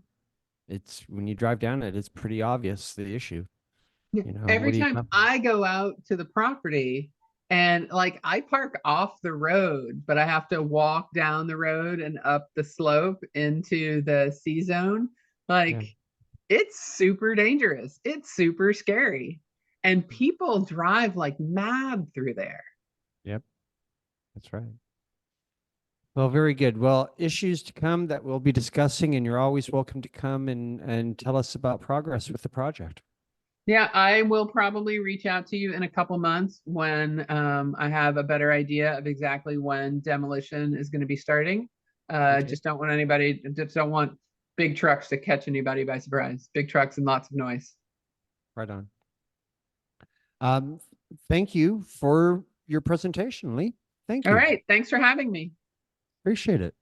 S1: it's when you drive down it, it's pretty obvious the issue.
S6: Yeah.
S1: You know,
S6: Every
S1: what do you
S6: time
S1: come-
S6: I go out to the property and like I park off the road, but I have to walk down the road and up the slope into the C zone. Like it's super dangerous. It's super scary. And people drive like mad through there.
S1: Yep, that's right. Well, very good. Well, issues to come that we'll be discussing, and you're always welcome to come and tell us about progress with the project.
S6: Yeah, I will probably reach out to you in a couple months when I have a better idea of exactly when demolition is going to be starting.
S1: Okay.
S6: Just don't want big trucks to catch anybody by surprise. Big trucks and lots of noise.
S1: Right on. Thank you for your presentation, Lee. Thank you.
S6: All right, thanks for having me.
S1: Appreciate it.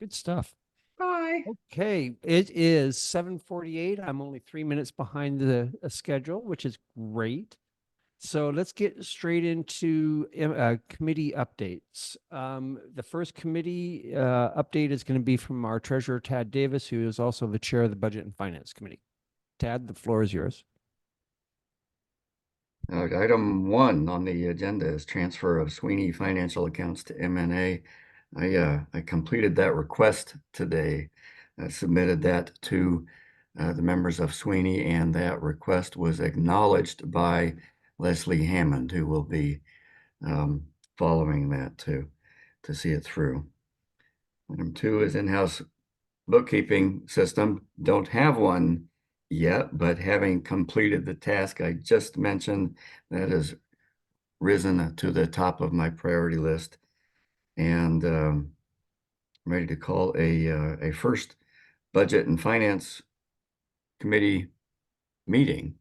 S1: Good stuff.
S6: Bye.
S1: Okay, it is 7:48. I'm only 3 minutes behind the schedule, which is great. So let's get straight into committee updates. The first committee update is going to be from our treasurer, Tad Davis, who is also the chair of the Budget and Finance Committee. Tad, the floor is yours.
S2: Item 1 on the agenda is transfer of Sweeney financial accounts to MNA. I completed that request today. I submitted that to the members of Sweeney, and that request was acknowledged by Leslie Hammond, who will be following that to see it through. Item 2 is in-house bookkeeping system. Don't have one yet, but having completed the task I just mentioned, that has risen to the top of my priority list, and ready to call a first Budget and Finance Committee meeting.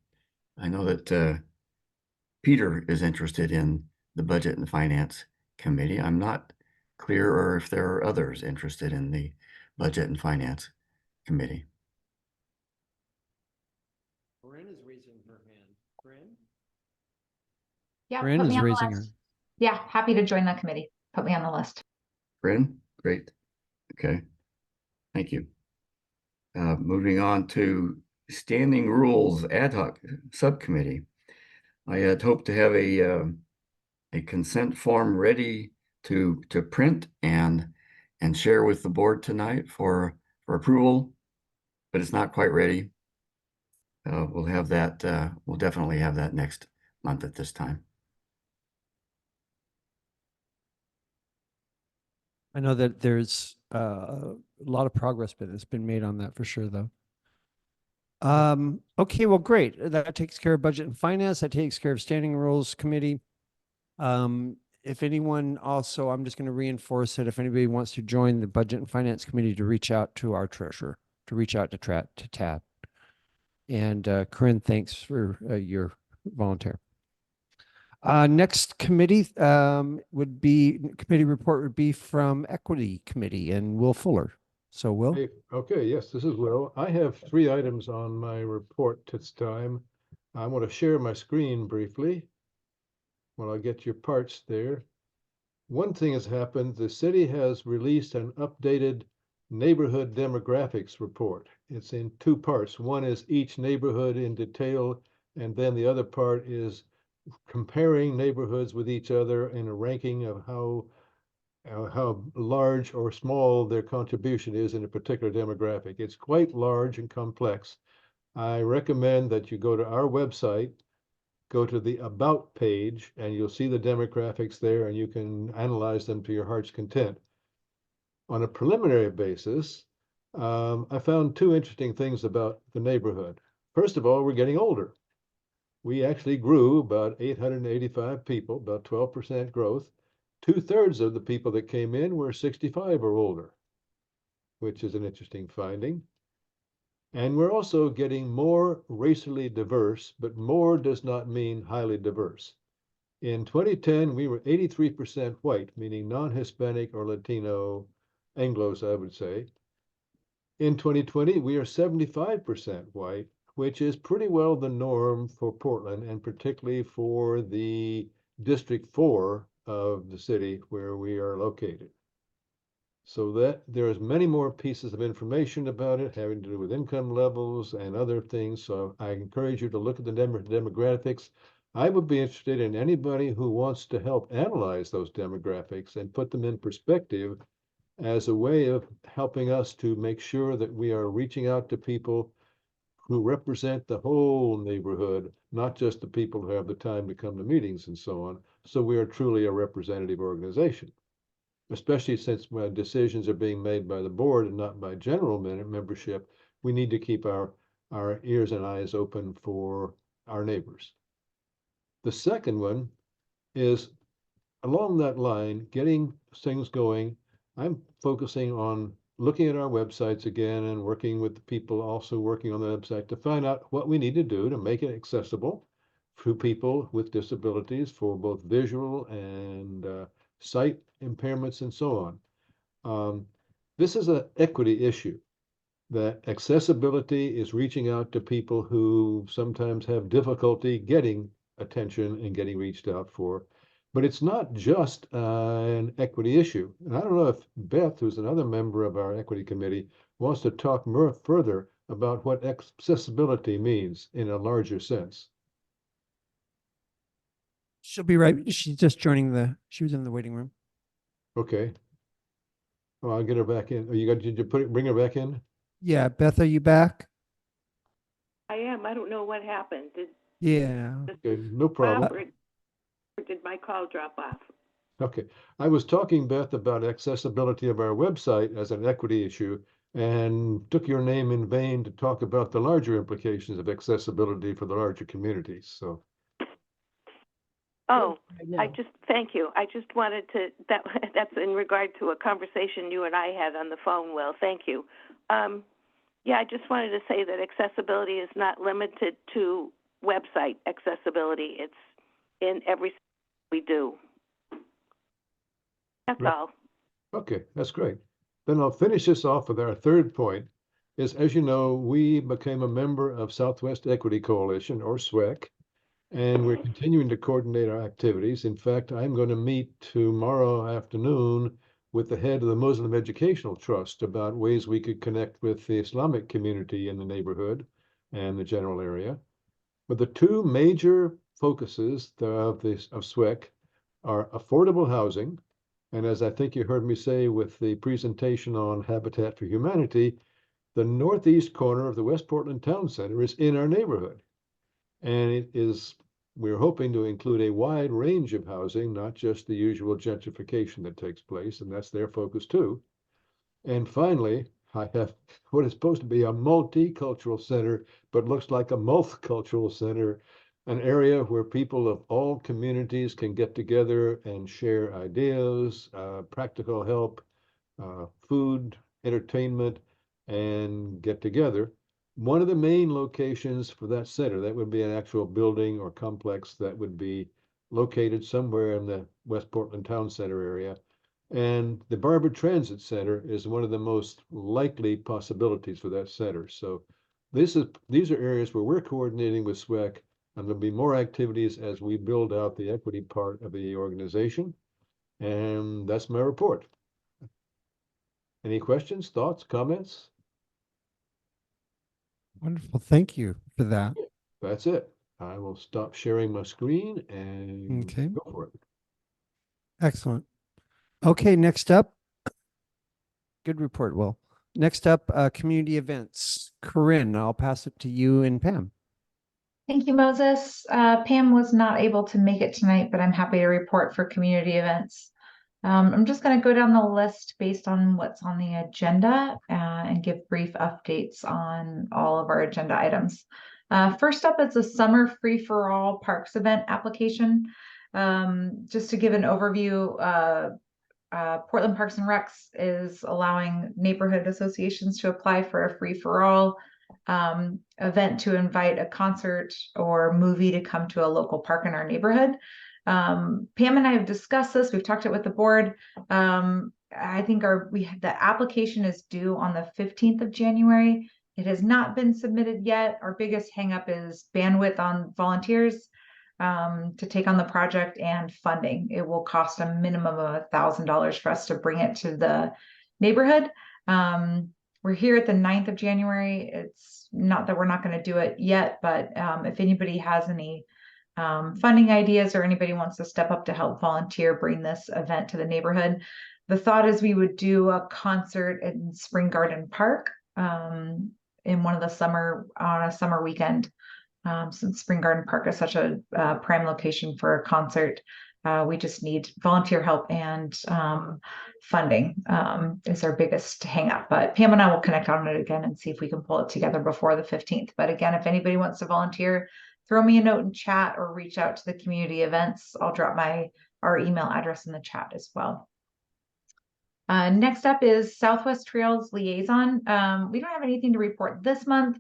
S2: I know that Peter is interested in the Budget and Finance Committee. I'm not clear or if there are others interested in the Budget and Finance Committee.
S1: Corinne is raising her hand. Corinne?
S10: Yeah,
S1: Corinne
S10: put
S1: is
S10: me on the
S1: raising her.
S10: list. Yeah, happy to join the committee. Put me on the list.
S2: Corinne? Great. Okay. Thank you. Moving on to Standing Rules Ad Hoc Subcommittee. I had hoped to have a consent form ready to print and share with the board tonight for approval, but it's not quite ready. We'll have that. We'll definitely have that next month at this time.
S1: I know that there's a lot of progress, but it's been made on that for sure, though. Okay, well, great. That takes care of Budget and Finance. That takes care of Standing Rules Committee. If anyone also, I'm just going to reinforce it. If anybody wants to join the Budget and Finance Committee, to reach out to our treasurer, to reach out to Tad. And Corinne, thanks for your volunteer. Next committee committee report would be from Equity Committee and Will Fuller. So Will?
S7: Okay, yes, this is Will. I have 3 items on my report this time. I want to share my screen briefly while I get your parts there. One thing has happened. The city has released an updated neighborhood demographics report. It's in 2 parts. One is each neighborhood in detail, and then the other part is comparing neighborhoods with each other in a ranking of how large or small their contribution is in a particular demographic. It's quite large and complex. I recommend that you go to our website, go to the About page, and you'll see the demographics there, and you can analyze them to your heart's content. On a preliminary basis, I found 2 interesting things about the neighborhood. First of all, we're getting older. We actually grew about 885 people, about 12% growth. 2/3 of the people that came in were 65 or older, which is an interesting finding. And we're also getting more racially diverse, but more does not mean highly diverse. In 2010, we were 83% white, meaning non-Hispanic or Latino, Anglos, I would say. In 2020, we are 75% white, which is pretty well the norm for Portland, and particularly for the District 4 of the city where we are located. So that there's many more pieces of information about it having to do with income levels and other things. So I encourage you to look at the demographics. I would be interested in anybody who wants to help analyze those demographics and put them in perspective as a way of helping us to make sure that we are reaching out to people who represent the whole neighborhood, not just the people who have the time to come to meetings and so on. So we are truly a representative organization, especially since decisions are being made by the board and not by general membership. We need to keep our ears and eyes open for our neighbors. The second one is along that line, getting things going. I'm focusing on looking at our websites again and working with the people also working on the website to find out what we need to do to make it accessible to people with disabilities for both visual and sight impairments and so on. This is an equity issue, that accessibility is reaching out to people who sometimes have difficulty getting attention and getting reached out for. But it's not just an equity issue. And I don't know if Beth, who's another member of our equity committee, wants to talk more further about what accessibility means in a larger sense.
S1: She'll be right. She's just joining she was in the waiting room.
S7: Okay. Well, I'll get her back in. Did you bring her back in?
S1: Yeah, Beth, are you back?
S3: I am. I don't know what happened.
S1: Yeah.
S7: Okay, no problem.
S3: Or did my call drop off?
S7: Okay, I was talking, Beth, about accessibility of our website as an equity issue and took your name in vain to talk about the larger implications of accessibility for the larger communities, so.
S3: Oh, thank you. I just wanted to, that's in regard to a conversation you and I had on the phone, Will. Thank you. Yeah, I just wanted to say that accessibility is not limited to website accessibility. It's in everything we do. That's
S7: Right.
S3: all.
S7: Okay, that's great. Then I'll finish this off with our third point is, as you know, we became a member of Southwest Equity Coalition, or SWEC, and we're continuing to coordinate our activities. In fact, I'm going to meet tomorrow afternoon with the head of the Muslim Educational Trust about ways we could connect with the Islamic community in the neighborhood and the general area. But the two major focuses of SWEC are affordable housing, and as I think you heard me say with the presentation on Habitat for Humanity, the northeast corner of the West Portland Town Center is in our neighborhood. And we're hoping to include a wide range of housing, not just the usual gentrification that takes place, and that's their focus too. And finally, I have what is supposed to be a multicultural center, but looks like a multicultural center, an area where people of all communities can get together and share ideas, practical help, food, entertainment, and get together. One of the main locations for that center, that would be an actual building or complex that would be located somewhere in the West Portland Town Center area. And the Barber Transit Center is one of the most likely possibilities for that center. So these are areas where we're coordinating with SWEC, and there'll be more activities as we build out the equity part of the organization. And that's my report. Any questions, thoughts, comments?
S1: Wonderful. Thank you for that.
S7: That's it. I will stop sharing my screen and
S1: Okay.
S7: go for it.
S1: Excellent. Okay, next up. Good report, Will. Next up, community events. Corinne, I'll pass it to you and Pam.
S10: Thank you, Moses. Pam was not able to make it tonight, but I'm happy to report for community events. I'm just going to go down the list based on what's on the agenda and give brief updates on all of our agenda items. First up is the Summer Free for All Parks event application. Just to give an overview, Portland Parks and Recs is allowing neighborhood associations to apply for a free-for-all event to invite a concert or movie to come to a local park in our neighborhood. Pam and I have discussed this. We've talked it with the board. I think the application is due on the 15th of January. It has not been submitted yet. Our biggest hangup is bandwidth on volunteers to take on the project and funding. It will cost a minimum of $1,000 for us to bring it to the neighborhood. We're here at the 9th of January. It's not that we're not going to do it yet, but if anybody has any funding ideas or anybody wants to step up to help volunteer, bring this event to the neighborhood. The thought is we would do a concert in Spring Garden Park in one of the on a summer weekend. Since Spring Garden Park is such a prime location for a concert, we just need volunteer help and funding is our biggest hang up. But Pam and I will connect on it again and see if we can pull it together before the 15th. But again, if anybody wants to volunteer, throw me a note in chat or reach out to the community events. I'll drop our email address in the chat as well. Next up is Southwest Trails Liaison. We don't have anything to report this month,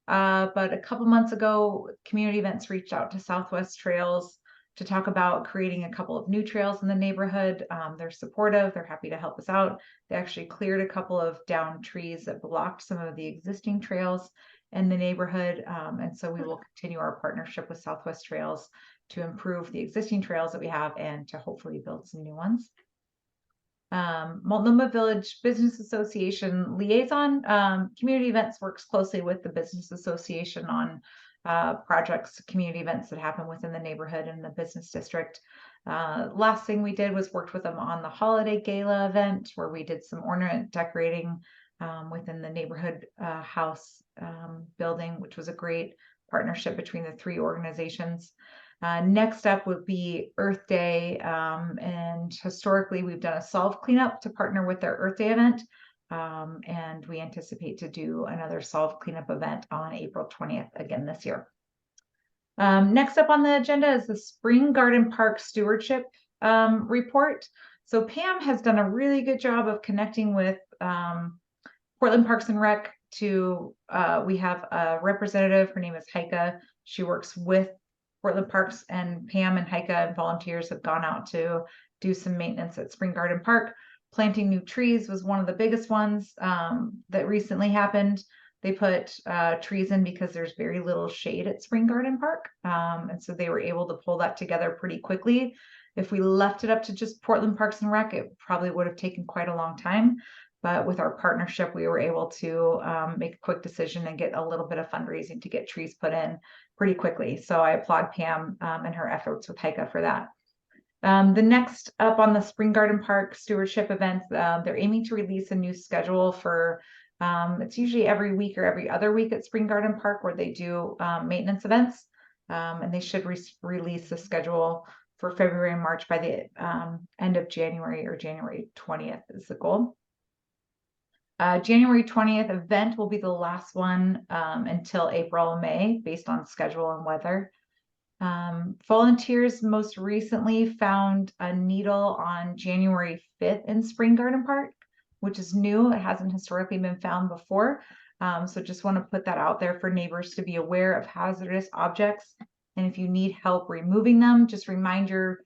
S10: but a couple months ago, community events reached out to Southwest Trails to talk about creating a couple of new trails in the neighborhood. They're supportive. They're happy to help us out. They actually cleared a couple of downed trees that blocked some of the existing trails in the neighborhood. And so we will continue our partnership with Southwest Trails to improve the existing trails that we have and to hopefully build some new ones. Multnomah Village Business Association Liaison. Community Events works closely with the Business Association on projects, community events that happen within the neighborhood and the business district. Last thing we did was worked with them on the Holiday Gala event where we did some ornament decorating within the neighborhood house building, which was a great partnership between the three organizations. Next up would be Earth Day, and historically we've done a solve cleanup to partner with their Earth Day event, and we anticipate to do another solve cleanup event on April 20th again this year. Next up on the agenda is the Spring Garden Park Stewardship report. So Pam has done a really good job of connecting with Portland Parks and Rec to, we have a representative, her name is Heike. She works with Portland Parks, and Pam and Heike and volunteers have gone out to do some maintenance at Spring Garden Park. Planting new trees was one of the biggest ones that recently happened. They put trees in because there's very little shade at Spring Garden Park. And so they were able to pull that together pretty quickly. If we left it up to just Portland Parks and Rec, it probably would have taken quite a long time. But with our partnership, we were able to make a quick decision and get a little bit of fundraising to get trees put in pretty quickly. So I applaud Pam and her efforts with Heike for that. The next up on the Spring Garden Park stewardship events, they're aiming to release a new schedule for, it's usually every week or every other week at Spring Garden Park where they do maintenance events. And they should release the schedule for February and March by the end of January or January 20th is the goal. January 20th event will be the last one until April and May based on schedule and weather. Volunteers most recently found a needle on January 5th in Spring Garden Park, which is new. It hasn't historically been found before. So just want to put that out there for neighbors to be aware of hazardous objects. And if you need help removing them, just remind your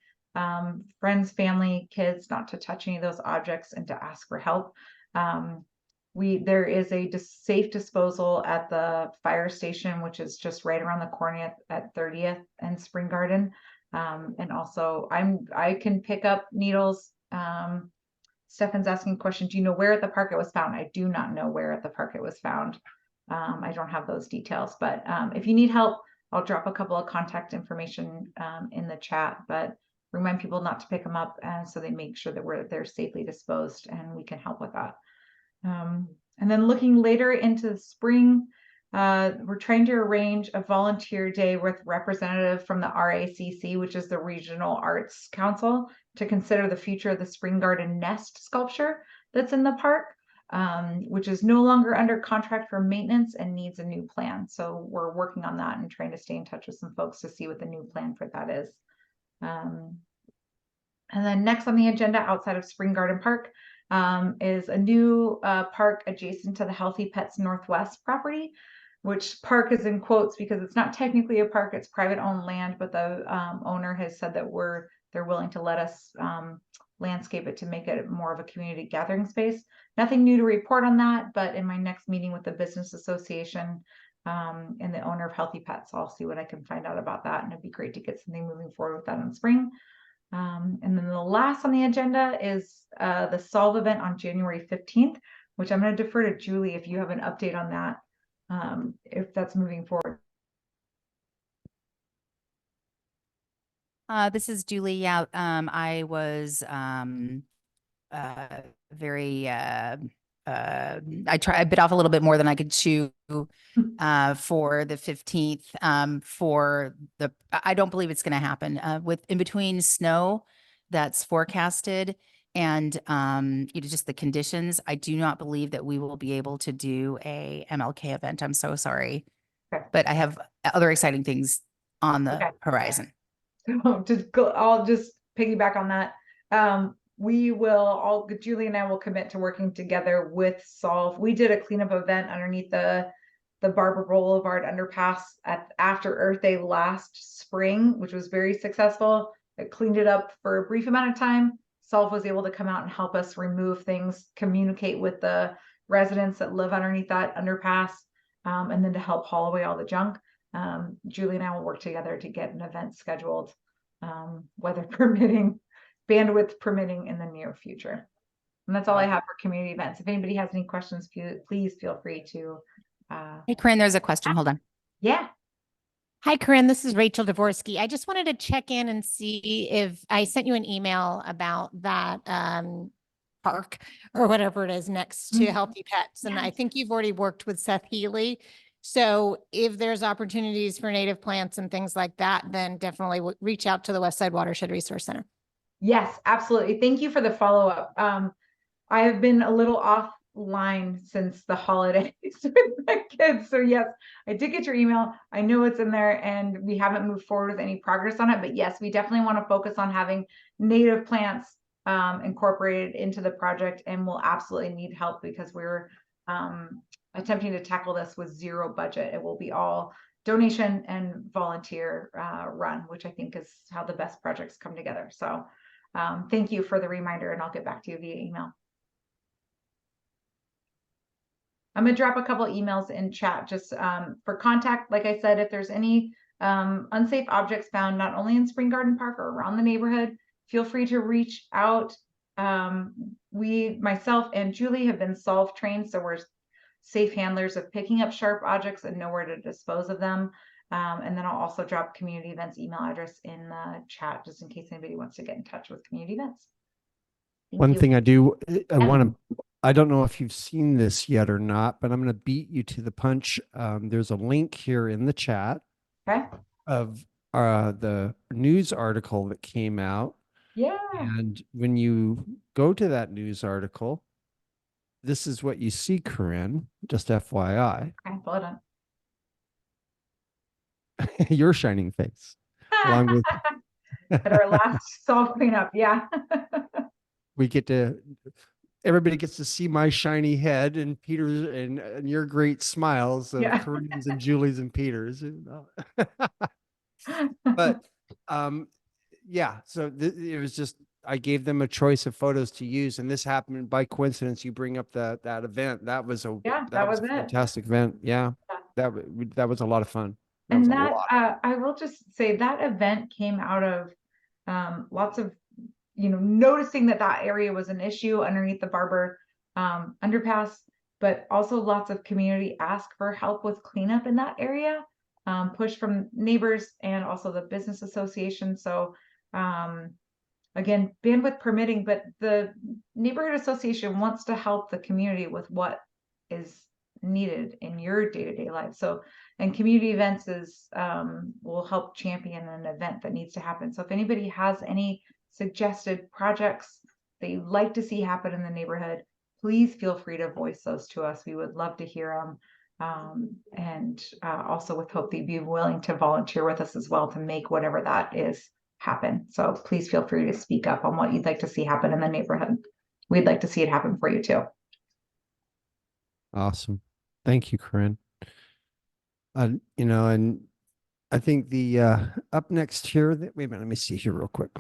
S10: friends, family, kids not to touch any of those objects and to ask for help. There is a safe disposal at the fire station, which is just right around the corner at 30th and Spring Garden. And also I can pick up needles. Stefan's asking a question. Do you know where at the park it was found? I do not know where at the park it was found. I don't have those details, but if you need help, I'll drop a couple of contact information in the chat, but remind people not to pick them up so they make sure that they're safely disposed and we can help with that. And then looking later into the spring, we're trying to arrange a volunteer day with representative from the RACC, which is the Regional Arts Council, to consider the future of the Spring Garden Nest sculpture that's in the park, which is no longer under contract for maintenance and needs a new plan. So we're working on that and trying to stay in touch with some folks to see what the new plan for that is. And then next on the agenda outside of Spring Garden Park is a new park adjacent to the Healthy Pets Northwest property, which park is in quotes because it's not technically a park, it's private owned land, but the owner has said that they're willing to let us landscape it to make it more of a community gathering space. Nothing new to report on that, but in my next meeting with the business association and the owner of Healthy Pets, I'll see what I can find out about that. And it'd be great to get something moving forward with that in spring. And then the last on the agenda is the Solve event on January 15th, which I'm going to defer to Julie if you have an update on that, if that's moving forward.
S4: This is Julie. Yeah, I was very I bit off a little bit more than I could chew for the 15th. I don't believe it's going to happen with in between snow that's forecasted and just the conditions. I do not believe that we will be able to do a MLK event. I'm so sorry,
S10: Okay.
S4: but I have other exciting things on the horizon.
S10: I'll just piggyback on that. Julie and I will commit to working together with Solve. We did a cleanup event underneath the Barber Boulevard underpass after Earth Day last spring, which was very successful. It cleaned it up for a brief amount of time. Solve was able to come out and help us remove things, communicate with the residents that live underneath that underpass, and then to help haul away all the junk. Julie and I will work together to get an event scheduled, weather permitting, bandwidth permitting in the near future. And that's all I have for community events. If anybody has any questions, please feel free to.
S4: Hey, Corinne, there's a question. Hold on.
S10: Yeah.
S9: Hi, Corinne. This is Rachel Dvorsky. I just wanted to check in and see if I sent you an email about that park or whatever it is next to Healthy Pets. And I think you've already worked with Seth Healy. So if there's opportunities for native plants and things like that, then definitely reach out to the West Side Watershed Resource Center.
S10: Yes, absolutely. Thank you for the follow-up. I have been a little offline since the holidays with my kids. So yes, I did get your email. I know it's in there and we haven't moved forward with any progress on it, but yes, we definitely want to focus on having native plants incorporated into the project, and we'll absolutely need help because we're attempting to tackle this with zero budget. It will be all donation and volunteer run, which I think is how the best projects come together. So thank you for the reminder, and I'll get back to you via email. I'm going to drop a couple of emails in chat just for contact. Like I said, if there's any unsafe objects found not only in Spring Garden Park or around the neighborhood, feel free to reach out. Myself and Julie have been Solve trained, so we're safe handlers of picking up sharp objects and know where to dispose of them. And then I'll also drop community events email address in the chat just in case anybody wants to get in touch with community events.
S1: One thing I want to, I don't know if you've seen this yet or not, but I'm going to beat you to the punch. There's a link here in the chat of the news article that came out.
S10: Yeah.
S1: And when you go to that news article, this is what you see, Corinne, just FYI.
S10: Okay, hold on.
S1: Your shining face. Along with
S10: at our last Solve cleanup, yeah.
S1: we get to, everybody gets to see my shiny head and Peter's and your great smiles of Corinne's and Julie's and Peter's. But yeah, so it was just, I gave them a choice of photos to use, and this happened by coincidence. You bring up that event. That was a that was a fantastic event. Yeah, that was a lot of fun.
S10: And that I will just say that event came out of lots of noticing that area was an issue underneath the Barber underpass, but also lots of community ask for help with cleanup in that area, push from neighbors and also the business association. So again, bandwidth permitting, but the neighborhood association wants to help the community with what is needed in your day-to-day life. So, and community events will help champion an event that needs to happen. So if anybody has any suggested projects that you'd like to see happen in the neighborhood, please feel free to voice those to us. We would love to hear them. And also with hope that you'd be willing to volunteer with us as well to make whatever that is happen. So please feel free to speak up on what you'd like to see happen in the neighborhood. We'd like to see it happen for you too.
S1: Awesome. Thank you, Corinne. You know, and I think the up next here, wait a minute, let me see here real quick.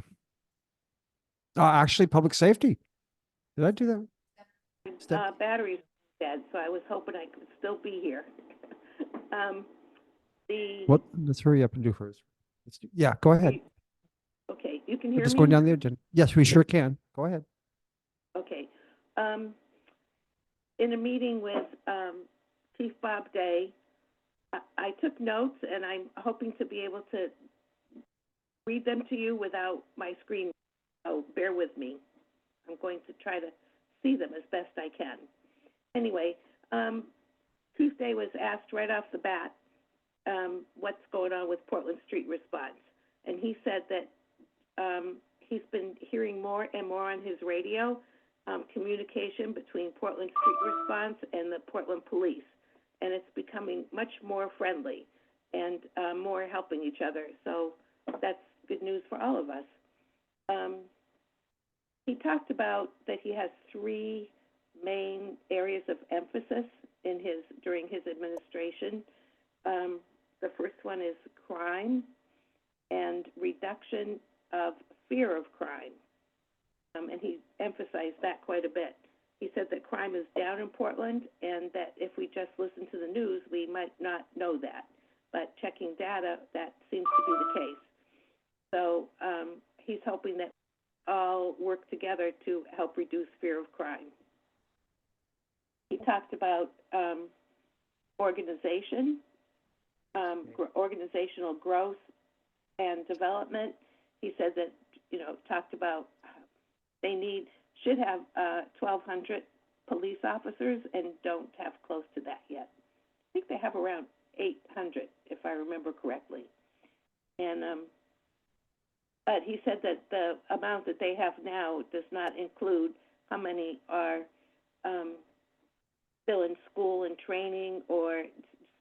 S1: Oh, actually, public safety. Did I do that? Step-
S3: Battery's dead, so I was hoping I could still be here.
S1: What? Let's hurry up and do hers. Yeah, go ahead.
S3: Okay, you can
S1: We're
S3: hear
S1: just
S3: me?
S1: going down the agenda. Yes, we sure can. Go ahead.
S3: Okay. In a meeting with Chief Bob Day, I took notes, and I'm hoping to be able to read them to you without my screen. So bear with me. I'm going to try to see them as best I can. Anyway, Chief Day was asked right off the bat what's going on with Portland Street response. And he said that he's been hearing more and more on his radio communication between Portland Street Response and the Portland Police. And it's becoming much more friendly and more helping each other. So that's good news for all of us. He talked about that he has 3 main areas of emphasis in during his administration. The first one is crime and reduction of fear of crime. And he emphasized that quite a bit. He said that crime is down in Portland and that if we just listen to the news, we might not know that. But checking data, that seems to be the case. So he's hoping that all work together to help reduce fear of crime. He talked about organization, organizational growth and development. He said that, talked about they should have 1,200 police officers and don't have close to that yet. I think they have around 800, if I remember correctly. And but he said that the amount that they have now does not include how many are still in school and training or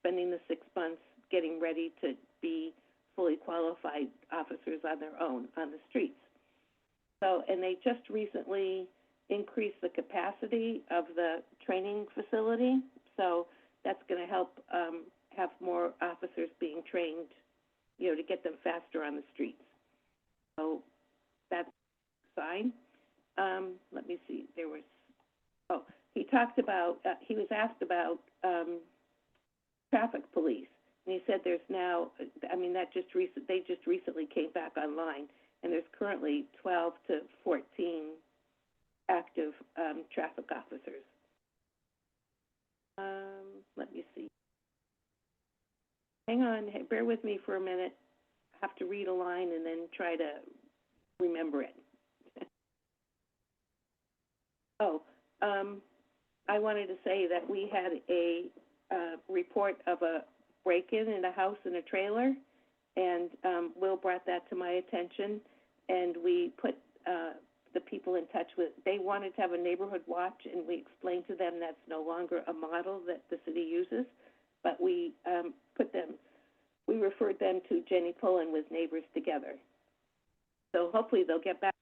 S3: spending the 6 months getting ready to be fully qualified officers on their own on the streets. So, and they just recently increased the capacity of the training facility. So that's going to help have more officers being trained, to get them faster on the streets. So that's fine. Let me see. He talked about, he was asked about traffic police. And he said there's now, they just recently came back online, and there's currently 12 to 14 active traffic officers. Let me see. Hang on, bear with me for a minute. I have to read a line and then try to remember it. I wanted to say that we had a report of a break-in in a house in a trailer, and Will brought that to my attention, and we put the people in touch with, they wanted to have a neighborhood watch, and we explained to them that's no longer a model that the city uses, but we referred them to Jenny Pullen with Neighbors Together. So hopefully they'll get back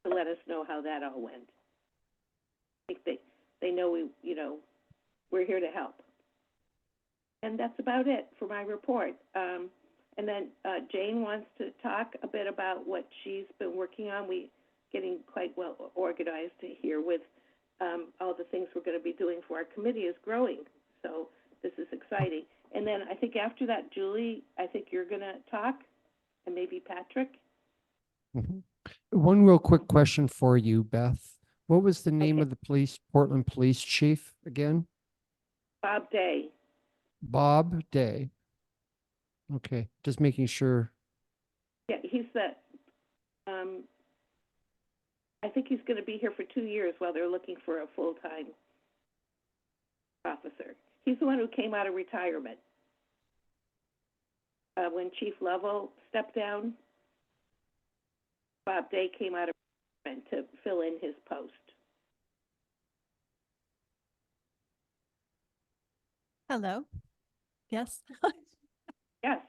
S3: to let us know how that all went. I think they know we're here to help. And that's about it for my report. And then Jane wants to talk a bit about what she's been working on. We getting quite well organized here with all the things we're going to be doing for our committee is growing. So this is exciting. And then I think after that, Julie, I think you're going to talk, and maybe Patrick.
S1: Mhm. One real quick question for you, Beth. What was the name of the Portland Police Chief again?
S3: Bob Day.
S1: Bob Day. Okay, just making sure.
S3: Yeah, he's I think he's going to be here for 2 years while they're looking for a full-time officer. He's the one who came out of retirement. When Chief Lovell stepped down, Bob Day came out of retirement to fill in his post.
S5: Hello. Yes.
S3: Yes.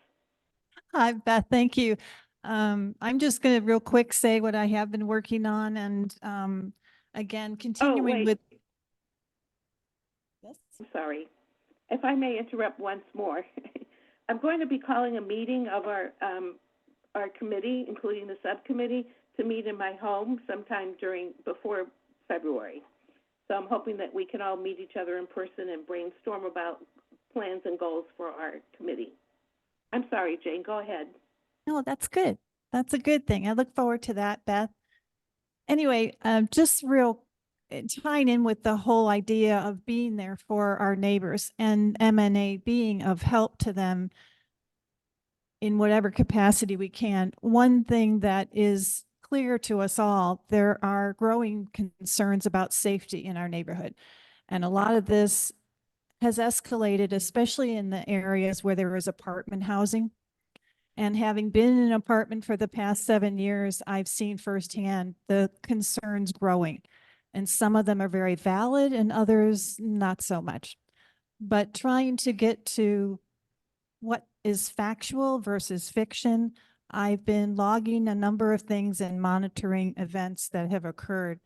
S5: Hi, Beth. Thank you. I'm just gonna real quick say what I have been working on and, again, continuing
S3: wait.
S5: with. Yes.
S3: I'm sorry. If I may interrupt once more, I'm going to be calling a meeting of our committee, including the subcommittee, to meet in my home sometime before February. So I'm hoping that we can all meet each other in person and brainstorm about plans and goals for our committee. I'm sorry, Jane, go ahead.
S5: No, that's good. That's a good thing. I look forward to that, Beth. Anyway, just tying in with the whole idea of being there for our neighbors and MNA being of help to them in whatever capacity we can. One thing that is clear to us all, there are growing concerns about safety in our neighborhood. And a lot of this has escalated, especially in the areas where there is apartment housing. And having been in an apartment for the past 7 years, I've seen firsthand the concerns growing. And some of them are very valid and others not so much. But trying to get to what is factual versus fiction, I've been logging a number of things and monitoring events that have occurred.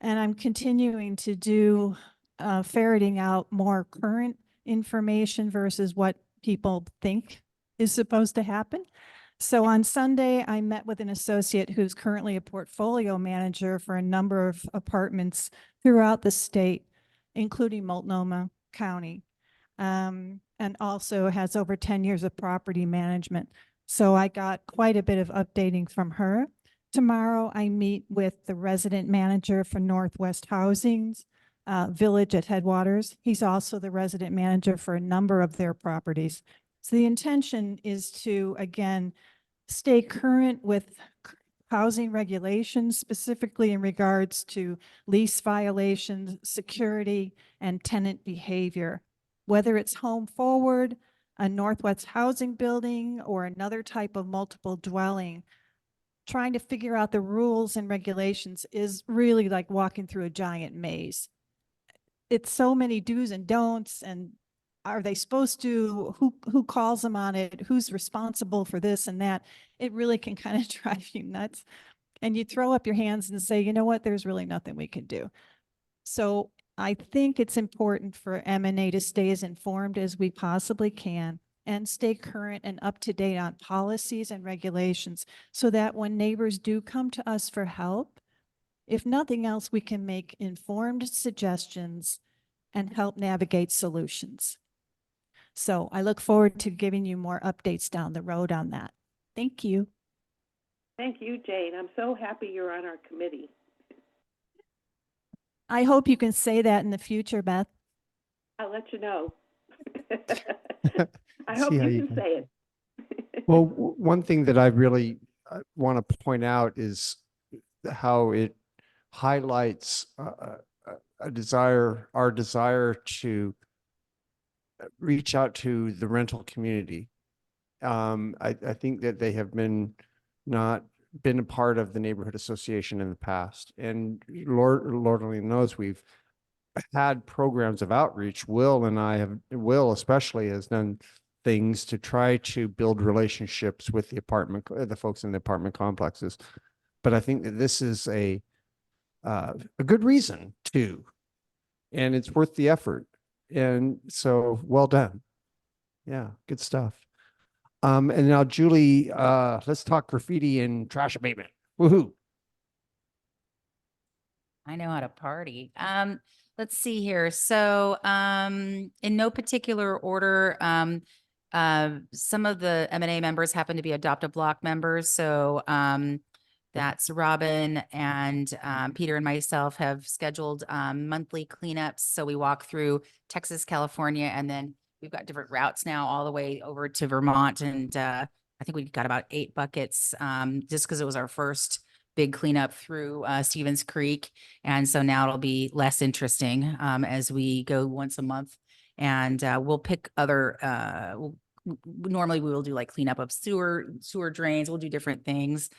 S5: And I'm continuing to do ferreting out more current information versus what people think is supposed to happen. So on Sunday, I met with an associate who's currently a portfolio manager for a number of apartments throughout the state, including Multnomah County, and also has over 10 years of property management. So I got quite a bit of updating from her. Tomorrow, I meet with the resident manager for Northwest Housing's Village at Headwaters. He's also the resident manager for a number of their properties. So the intention is to, again, stay current with housing regulations, specifically in regards to lease violations, security, and tenant behavior. Whether it's Home Forward, a Northwest Housing building, or another type of multiple dwelling, trying to figure out the rules and regulations is really like walking through a giant maze. It's so many do's and don'ts, and are they supposed to, who calls them on it, who's responsible for this and that. It really can kind of drive you nuts. And you throw up your hands and say, you know what, there's really nothing we can do. So I think it's important for MNA to stay as informed as we possibly can and stay current and up to date on policies and regulations so that when neighbors do come to us for help, if nothing else, we can make informed suggestions and help navigate solutions. So I look forward to giving you more updates down the road on that. Thank you.
S3: Thank you, Jane. I'm so happy you're on our committee.
S5: I hope you can say that in the future, Beth.
S3: I'll let you know. I
S1: See
S3: hope
S1: how
S3: you
S1: you
S3: can
S1: can-
S3: say it.
S1: Well, one thing that I really want to point out is how it highlights our desire to reach out to the rental community. I think that they have not been a part of the neighborhood association in the past, and Lord only knows we've had programs of outreach. Will especially has done things to try to build relationships with the folks in the apartment complexes. But I think that this is a good reason to, and it's worth the effort. And so well done. Yeah, good stuff. And now Julie, let's talk graffiti and trash abatement. Woohoo.
S4: I know how to party. Let's see here. So, in no particular order, some of the M&A members happen to be Adopt a Block members. So, that's Robin and Peter and myself have scheduled monthly cleanups. So we walk through Texas, California, and then we've got different routes now all the way over to Vermont. And I think we've got about 8 buckets just because it was our first big cleanup through Stevens Creek. And so now it'll be less interesting as we go once a month. And we'll pick other, normally we will do like cleanup of sewer drains. We'll do different things.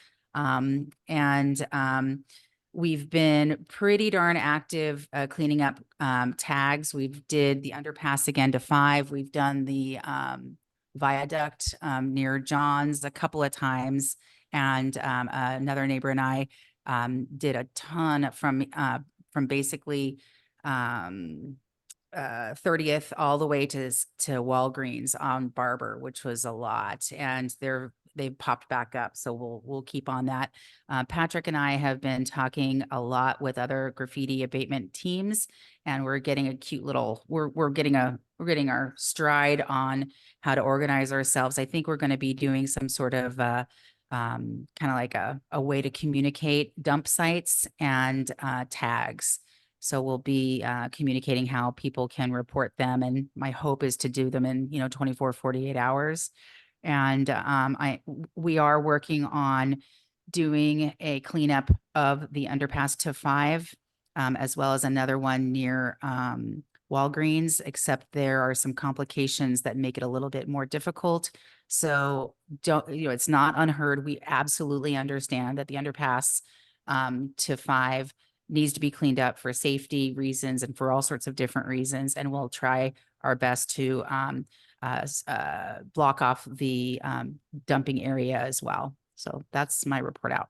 S4: We've been pretty darn active cleaning up tags. We've did the underpass again to 5. We've done the viaduct near John's a couple of times. And another neighbor and I did a ton from basically 30th all the way to Walgreens on Barber, which was a lot. And they've popped back up. So we'll keep on that. Patrick and I have been talking a lot with other graffiti abatement teams, and we're getting a cute little, we're getting our stride on how to organize ourselves. I think we're going to be doing some sort of kind of like a way to communicate dump sites and tags. So we'll be communicating how people can report them. And my hope is to do them in, 24, 48 hours. And we are working on doing a cleanup of the underpass to 5, as well as another one near Walgreens, except there are some complications that make it a little bit more difficult. So it's not unheard. We absolutely understand that the underpass to 5 needs to be cleaned up for safety reasons and for all sorts of different reasons. And we'll try our best to block off the dumping area as well. So that's my report out.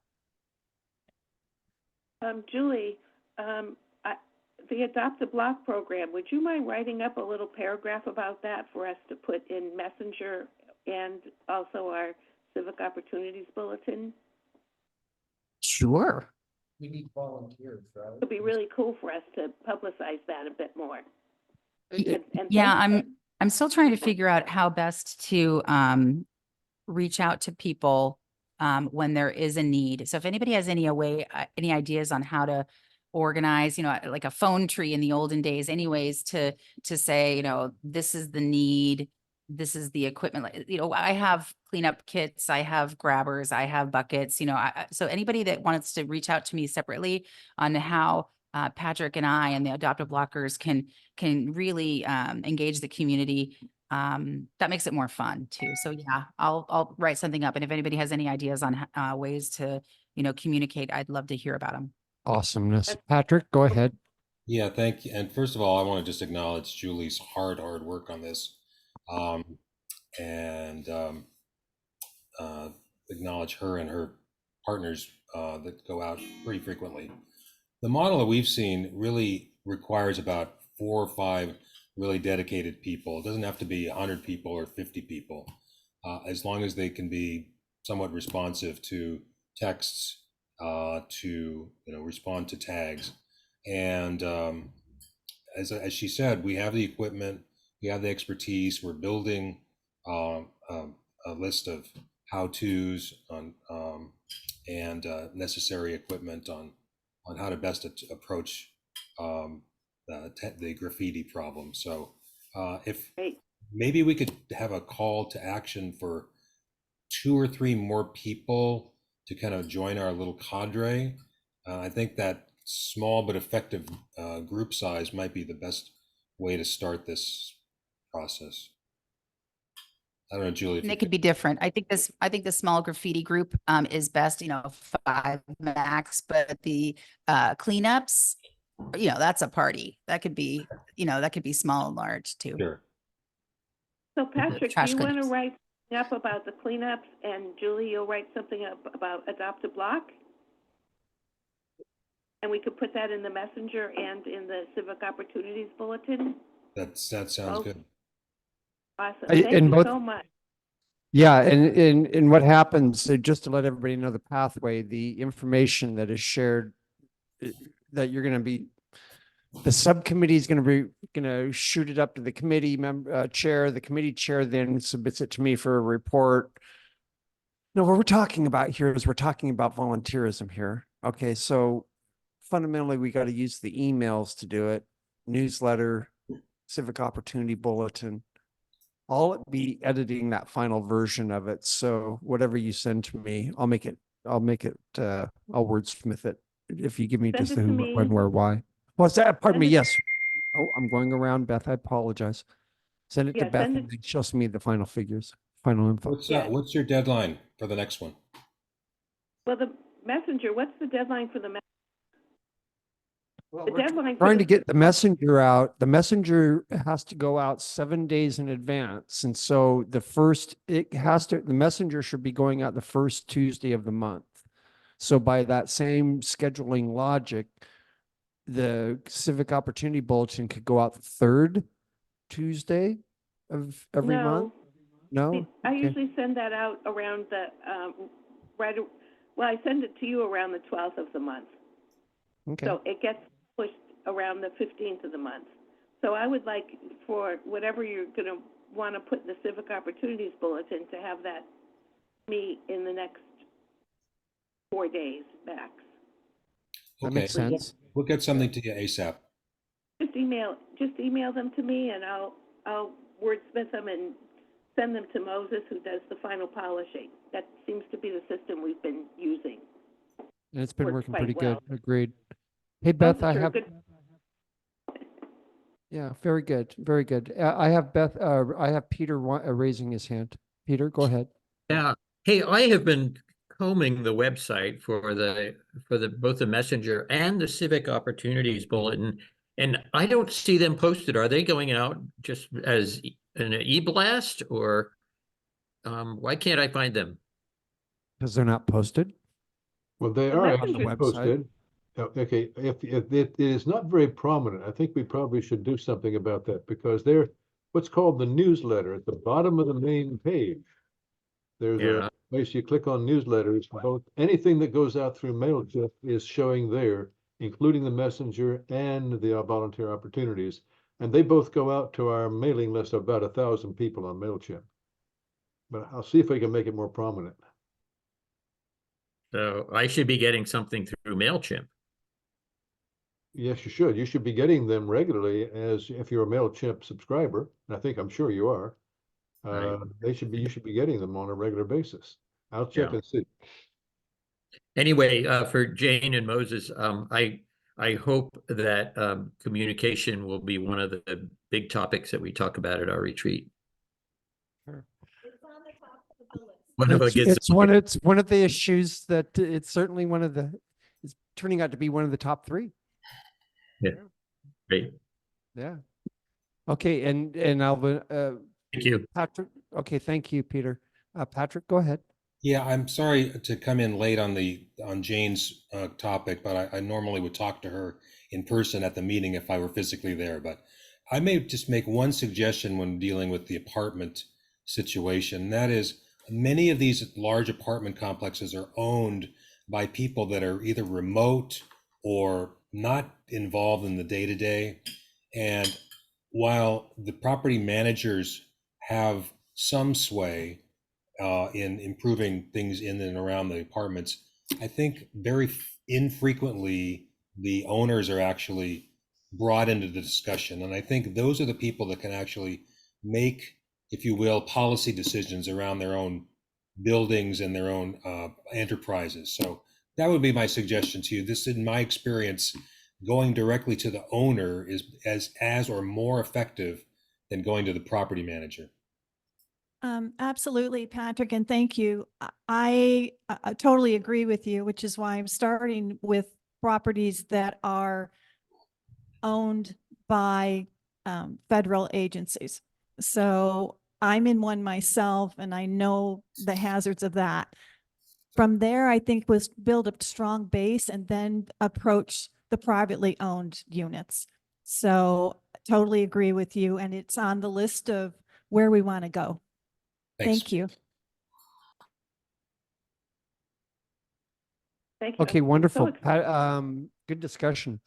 S3: Julie, the Adopt a Block program, would you mind writing up a little paragraph about that for us to put in Messenger and also our Civic Opportunities Bulletin?
S4: Sure.
S1: We need volunteers, right?
S3: It would be really cool for us to publicize that a bit more. And
S4: Yeah,
S3: thank you.
S4: I'm still trying to figure out how best to reach out to people when there is a need. So if anybody has any ideas on how to organize, like a phone tree in the olden days, anyways, to say, this is the need, this is the equipment. I have cleanup kits, I have grabbers, I have buckets. So anybody that wants to reach out to me separately on how Patrick and I and the Adopt a Blockers can really engage the community. That makes it more fun too. So yeah, I'll write something up. And if anybody has any ideas on ways to, communicate, I'd love to hear about them.
S1: Awesomeness. Patrick, go ahead.
S11: Yeah, thank you. And first of all, I want to just acknowledge Julie's hard work on this, and acknowledge her and her partners that go out pretty frequently. The model that we've seen really requires about 4 or 5 really dedicated people. It doesn't have to be 100 people or 50 people, as long as they can be somewhat responsive to texts, to respond to tags. And as she said, we have the equipment, we have the expertise. We're building a list of how-tos on and necessary equipment on how to best approach the graffiti problem. So if maybe we could have a call to action for 2 or 3 more people to kind of join our little cadre. I think that small but effective group size might be the best way to start this process. I don't know, Julie.
S4: And it could be different. I think the small graffiti group is best, 5 max, but the cleanups, that's a party. That could be, that could be small and large too.
S11: Sure.
S3: So Patrick, do
S4: trash
S3: you want to
S4: cleanups.
S3: write up about the cleanups, and Julie, you'll write something up about Adopt a Block? And we could put that in the Messenger and in the Civic Opportunities Bulletin?
S11: That sounds good.
S3: Awesome.
S1: I-
S3: Thank
S1: and
S3: you
S1: both-
S3: so much.
S1: Yeah, and what happens, so just to let everybody know the pathway, the information that is shared, that you're going to be, the subcommittee is going to shoot it up to the committee chair. The committee chair then submits it to me for a report. No, what we're talking about here is we're talking about volunteerism here. Okay, so fundamentally, we got to use the emails to do it, newsletter, Civic Opportunity Bulletin. I'll be editing that final version of it. So whatever you send to me, I'll wordsmith it. If you give me
S3: Send
S1: just
S3: it
S1: the
S3: to
S1: who,
S3: me.
S1: when, where, why. What's that? Pardon me.
S3: Send it-
S1: Yes. Oh, I'm going around, Beth. I apologize. Send it to
S3: Yeah,
S1: Beth
S3: send
S1: and then she'll send me the final figures, final info.
S11: What's your deadline for the next one?
S3: Well, the Messenger, what's the deadline for the
S1: Well,
S3: The
S1: we're
S3: deadline for
S1: trying to
S3: the,
S1: get the messenger out. The messenger has to go out 7 days in advance. And so the messenger should be going out the first Tuesday of the month. So by that same scheduling logic, the Civic Opportunity Bulletin could go out the third Tuesday of every month? No?
S3: I
S1: Okay.
S3: usually send that out around the, well, I send it to you around the 12th of the month.
S1: Okay.
S3: So it gets pushed around the 15th of the month. So I would like for whatever you're going to want to put in the Civic Opportunities Bulletin to have that me in the next 4 days max.
S1: That
S11: Okay,
S1: makes sense.
S11: we'll get something to you ASAP.
S3: Just email them to me, and I'll wordsmith them and send them to Moses, who does the final polishing. That seems to be the system we've been using.
S1: And it's been
S3: Works
S1: working
S3: quite
S1: pretty good.
S3: well.
S1: Agreed. Hey, Beth, I
S3: Sure,
S1: have,
S3: good.
S1: yeah, very good. Very good. I have I have Peter raising his hand. Peter, go ahead.
S12: Yeah. Hey, I have been combing the website for both the Messenger and the Civic Opportunities Bulletin, and I don't see them posted. Are they going out just as an e-blast, or why can't I find them?
S1: Because they're not posted.
S7: Well, they
S3: The
S7: are
S3: messenger-
S7: actually
S1: website.
S7: posted. Okay, if it is not very prominent, I think we probably should do something about that because they're what's called the newsletter at the bottom of the main page. There's
S12: Yeah.
S7: a place you click on newsletters. Both anything that goes out through MailChimp is showing there, including the messenger and the volunteer opportunities. And they both go out to our mailing list of about 1,000 people on MailChimp. But I'll see if we can make it more prominent.
S12: So I should be getting something through MailChimp.
S7: Yes, you should. You should be getting them regularly as if you're a MailChimp subscriber. And I'm sure you are.
S12: Right.
S7: You should be getting them on a regular basis. I'll check
S12: Yeah.
S7: and see.
S12: Anyway, for Jane and Moses, I hope that communication will be one of the big topics that we talk about at our retreat.
S5: It's on the top of the list.
S12: One of it
S1: It's
S12: gets
S1: one of the issues that it's certainly it's turning out to be one of the top 3.
S12: great.
S1: Yeah. Okay. And Alvin,
S12: Thank you.
S1: Patrick. Okay. Thank you, Peter. Patrick, go ahead.
S11: Yeah, I'm sorry to come in late on Jane's topic, but I normally would talk to her in person at the meeting if I were physically there. But I may just make one suggestion when dealing with the apartment situation. And that is, many of these large apartment complexes are owned by people that are either remote or not involved in the day-to-day. And while the property managers have some sway in improving things in and around the apartments, I think very infrequently the owners are actually brought into the discussion. And I think those are the people that can actually make, if you will, policy decisions around their own buildings and their own enterprises. So that would be my suggestion to you. This, in my experience, going directly to the owner is as or more effective than going to the property manager.
S5: Absolutely, Patrick, and thank you. I totally agree with you, which is why I'm starting with properties that are owned by federal agencies. So I'm in one myself, and I know the hazards of that. From there, I think was build a strong base and then approach the privately owned units. So totally agree with you, and it's on the list of where we want to go.
S11: Thanks.
S5: Thank you.
S3: Thank you.
S1: Okay.
S3: I'm so
S1: Wonderful.
S3: excited.
S1: Good discussion.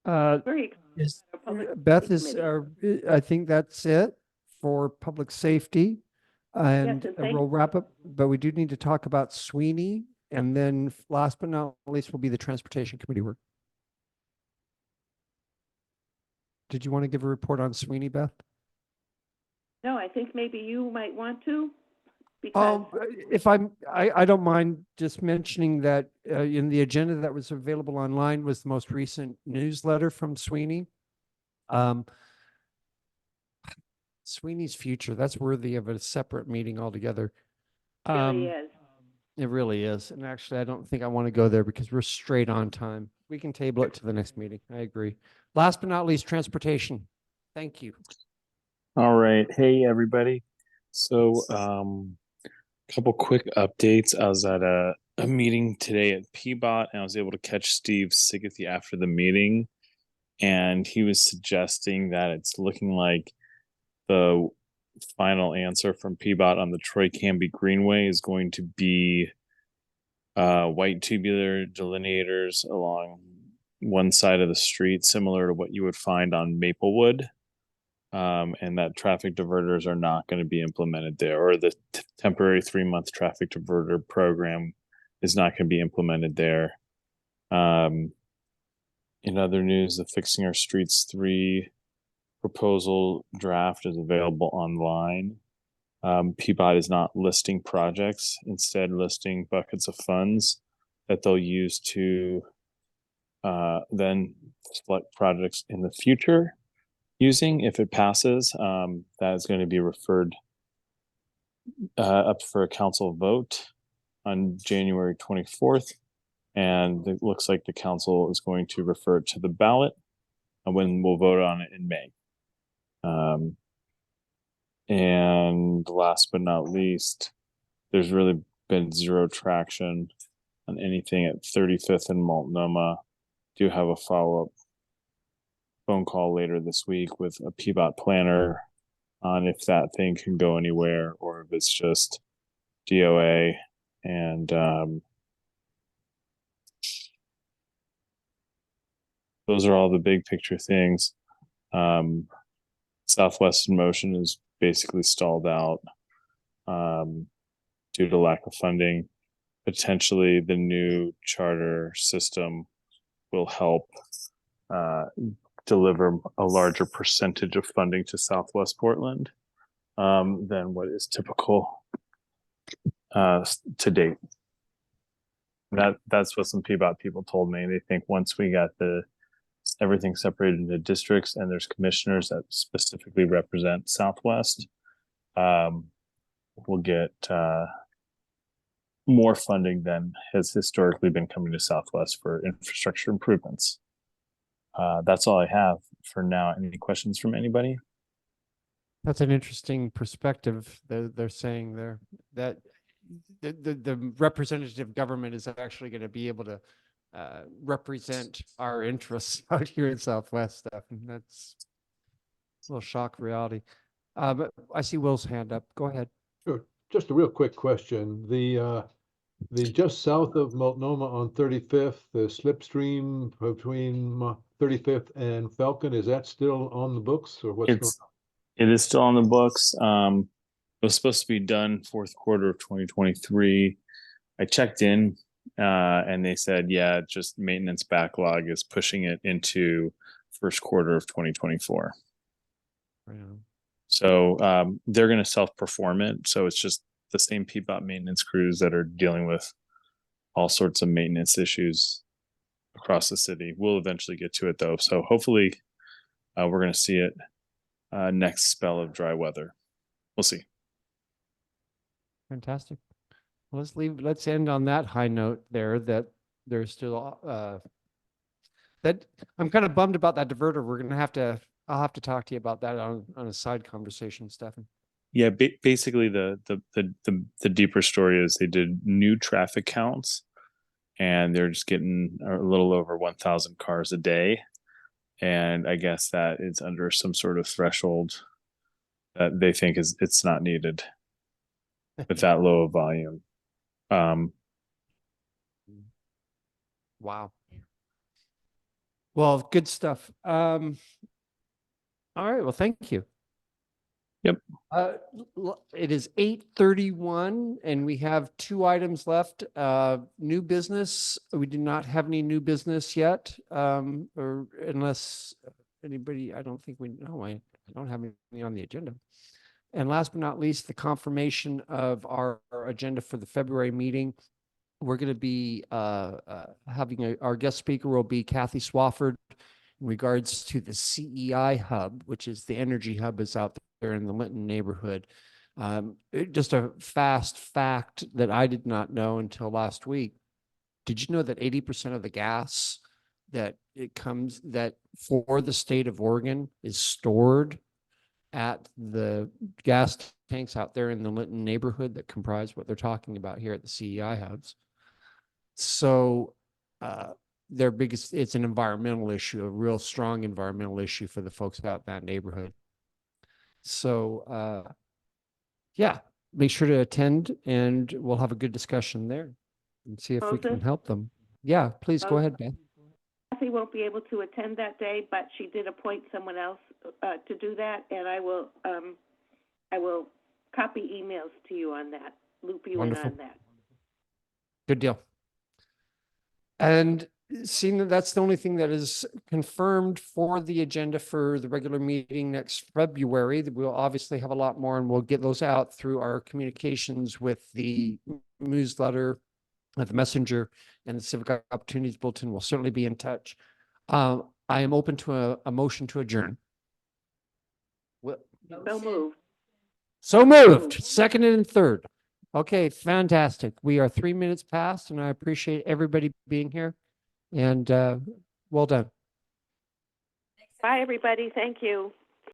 S3: Very excited
S1: Is,
S3: about our public
S1: Beth
S3: safety
S1: is,
S3: committee.
S1: I think that's it for public safety. And
S3: and thank-
S1: we'll wrap up, but we do need to talk about Sweeney. And then last but not least will be the transportation committee work. Did you want to give a report on Sweeney, Beth?
S3: No, I think maybe you might want to, because
S1: If I don't mind just mentioning that in the agenda that was available online was the most recent newsletter from Sweeney. Sweeney's future, that's worthy of a separate meeting altogether.
S3: it really is.
S1: It really is. And actually, I don't think I want to go there because we're straight on time. we can table it to the next meeting. I agree. Last but not least, transportation. Thank you.
S8: All right. Hey, everybody. So, couple quick updates. I was at a meeting today at PBOT and I was able to catch Steve Sigathy after the meeting. And he was suggesting that it's looking like the final answer from PBOT on the Troy Canby Greenway is going to be white tubular delineators along one side of the street, similar to what you would find on Maplewood. And that traffic diverters are not going to be implemented there, or the temporary 3-month traffic diverter program is not going to be implemented there. In other news, the Fixing Our Streets 3 proposal draft is available online. PBOT is not listing projects, instead listing buckets of funds that they'll use to then select projects in the future using. If it passes, that is going to be referred up for a council vote on January 24th. And it looks like the council is going to refer it to the ballot when we'll vote on it in May. And last but not least, there's really been zero traction on anything at 35th and Multnomah. Do have a follow-up phone call later this week with a PBOT planner on if that thing can go anywhere or if it's just DOA. And those are all the big picture things. Southwest in Motion is basically stalled out due to lack of funding. Potentially the new charter system will help deliver a larger percentage of funding to Southwest Portland than what is typical to date. That's what some PBOT people told me. They think once we got everything separated into districts and there's commissioners that specifically represent Southwest, we'll get more funding than has historically been coming to Southwest for infrastructure improvements. That's all I have for now. Any questions from anybody?
S1: That's an interesting perspective. They're saying there that the representative government is actually going to be able to represent our interests out here in Southwest stuff. And that's a little shock reality. But I see Will's hand up. Go ahead.
S7: Sure. Just a real quick question. The just south of Multnomah on 35th, the slipstream between 35th and Falcon, is that still on the books or what's going on?
S8: It is still on the books. It was supposed to be done fourth quarter of 2023. I checked in and they said, yeah, just maintenance backlog is pushing it into first quarter of 2024.
S1: Right on.
S8: So they're going to self-perform it. So it's just the same PBOT maintenance crews that are dealing with all sorts of maintenance issues across the city. We'll eventually get to it though. So hopefully we're going to see it next spell of dry weather. We'll see.
S1: Fantastic. Well, let's end on that high note there, that there's still that I'm kind of bummed about that diverter. I'll have to talk to you about that on a side conversation, Stefan.
S8: Yeah, basically the deeper story is they did new traffic counts and they're just getting a little over 1,000 cars a day. And I guess that is under some sort of threshold that they think it's not needed with that low of volume.
S1: Wow. Well, good stuff. All right. Well, thank you.
S8: Yep.
S1: It is 8:31 and we have 2 items left. New business. We do not have any new business yet. Or unless anybody, I don't think we know. I don't have any on the agenda. And last but not least, the confirmation of our agenda for the February meeting. We're going to be having our guest speaker will be Kathy Swafford in regards to the CEI hub, which is the energy hub is out there in the Linton neighborhood. Just a fast fact that I did not know until last week. Did you know that 80% of the gas that it comes, that for the state of Oregon is stored at the gas tanks out there in the Linton neighborhood that comprise what they're talking about here at the CEI hubs. So their biggest, it's an environmental issue, a real strong environmental issue for the folks out in that neighborhood. So yeah, make sure to attend and we'll have a good discussion there and see if we can
S3: Moses?
S1: help them. Yeah, please go
S3: Moses?
S1: ahead, Beth.
S3: Kathy won't be able to attend that day, but she did appoint someone else to do that, and I will copy emails to you on that, loop you in
S1: Wonderful.
S3: on that.
S1: Good deal. And seeing that that's the only thing that is confirmed for the agenda for the regular meeting next February, we'll obviously have a lot more and we'll get those out through our communications with the newsletter, the messenger, and the Civic Opportunities Bulletin. We'll certainly be in touch. I am open to a motion to adjourn.
S3: So moved.
S1: So moved, seconded and third. Okay, fantastic. We are 3 minutes past and I appreciate everybody being here and well done.
S3: Bye, everybody. Thank you.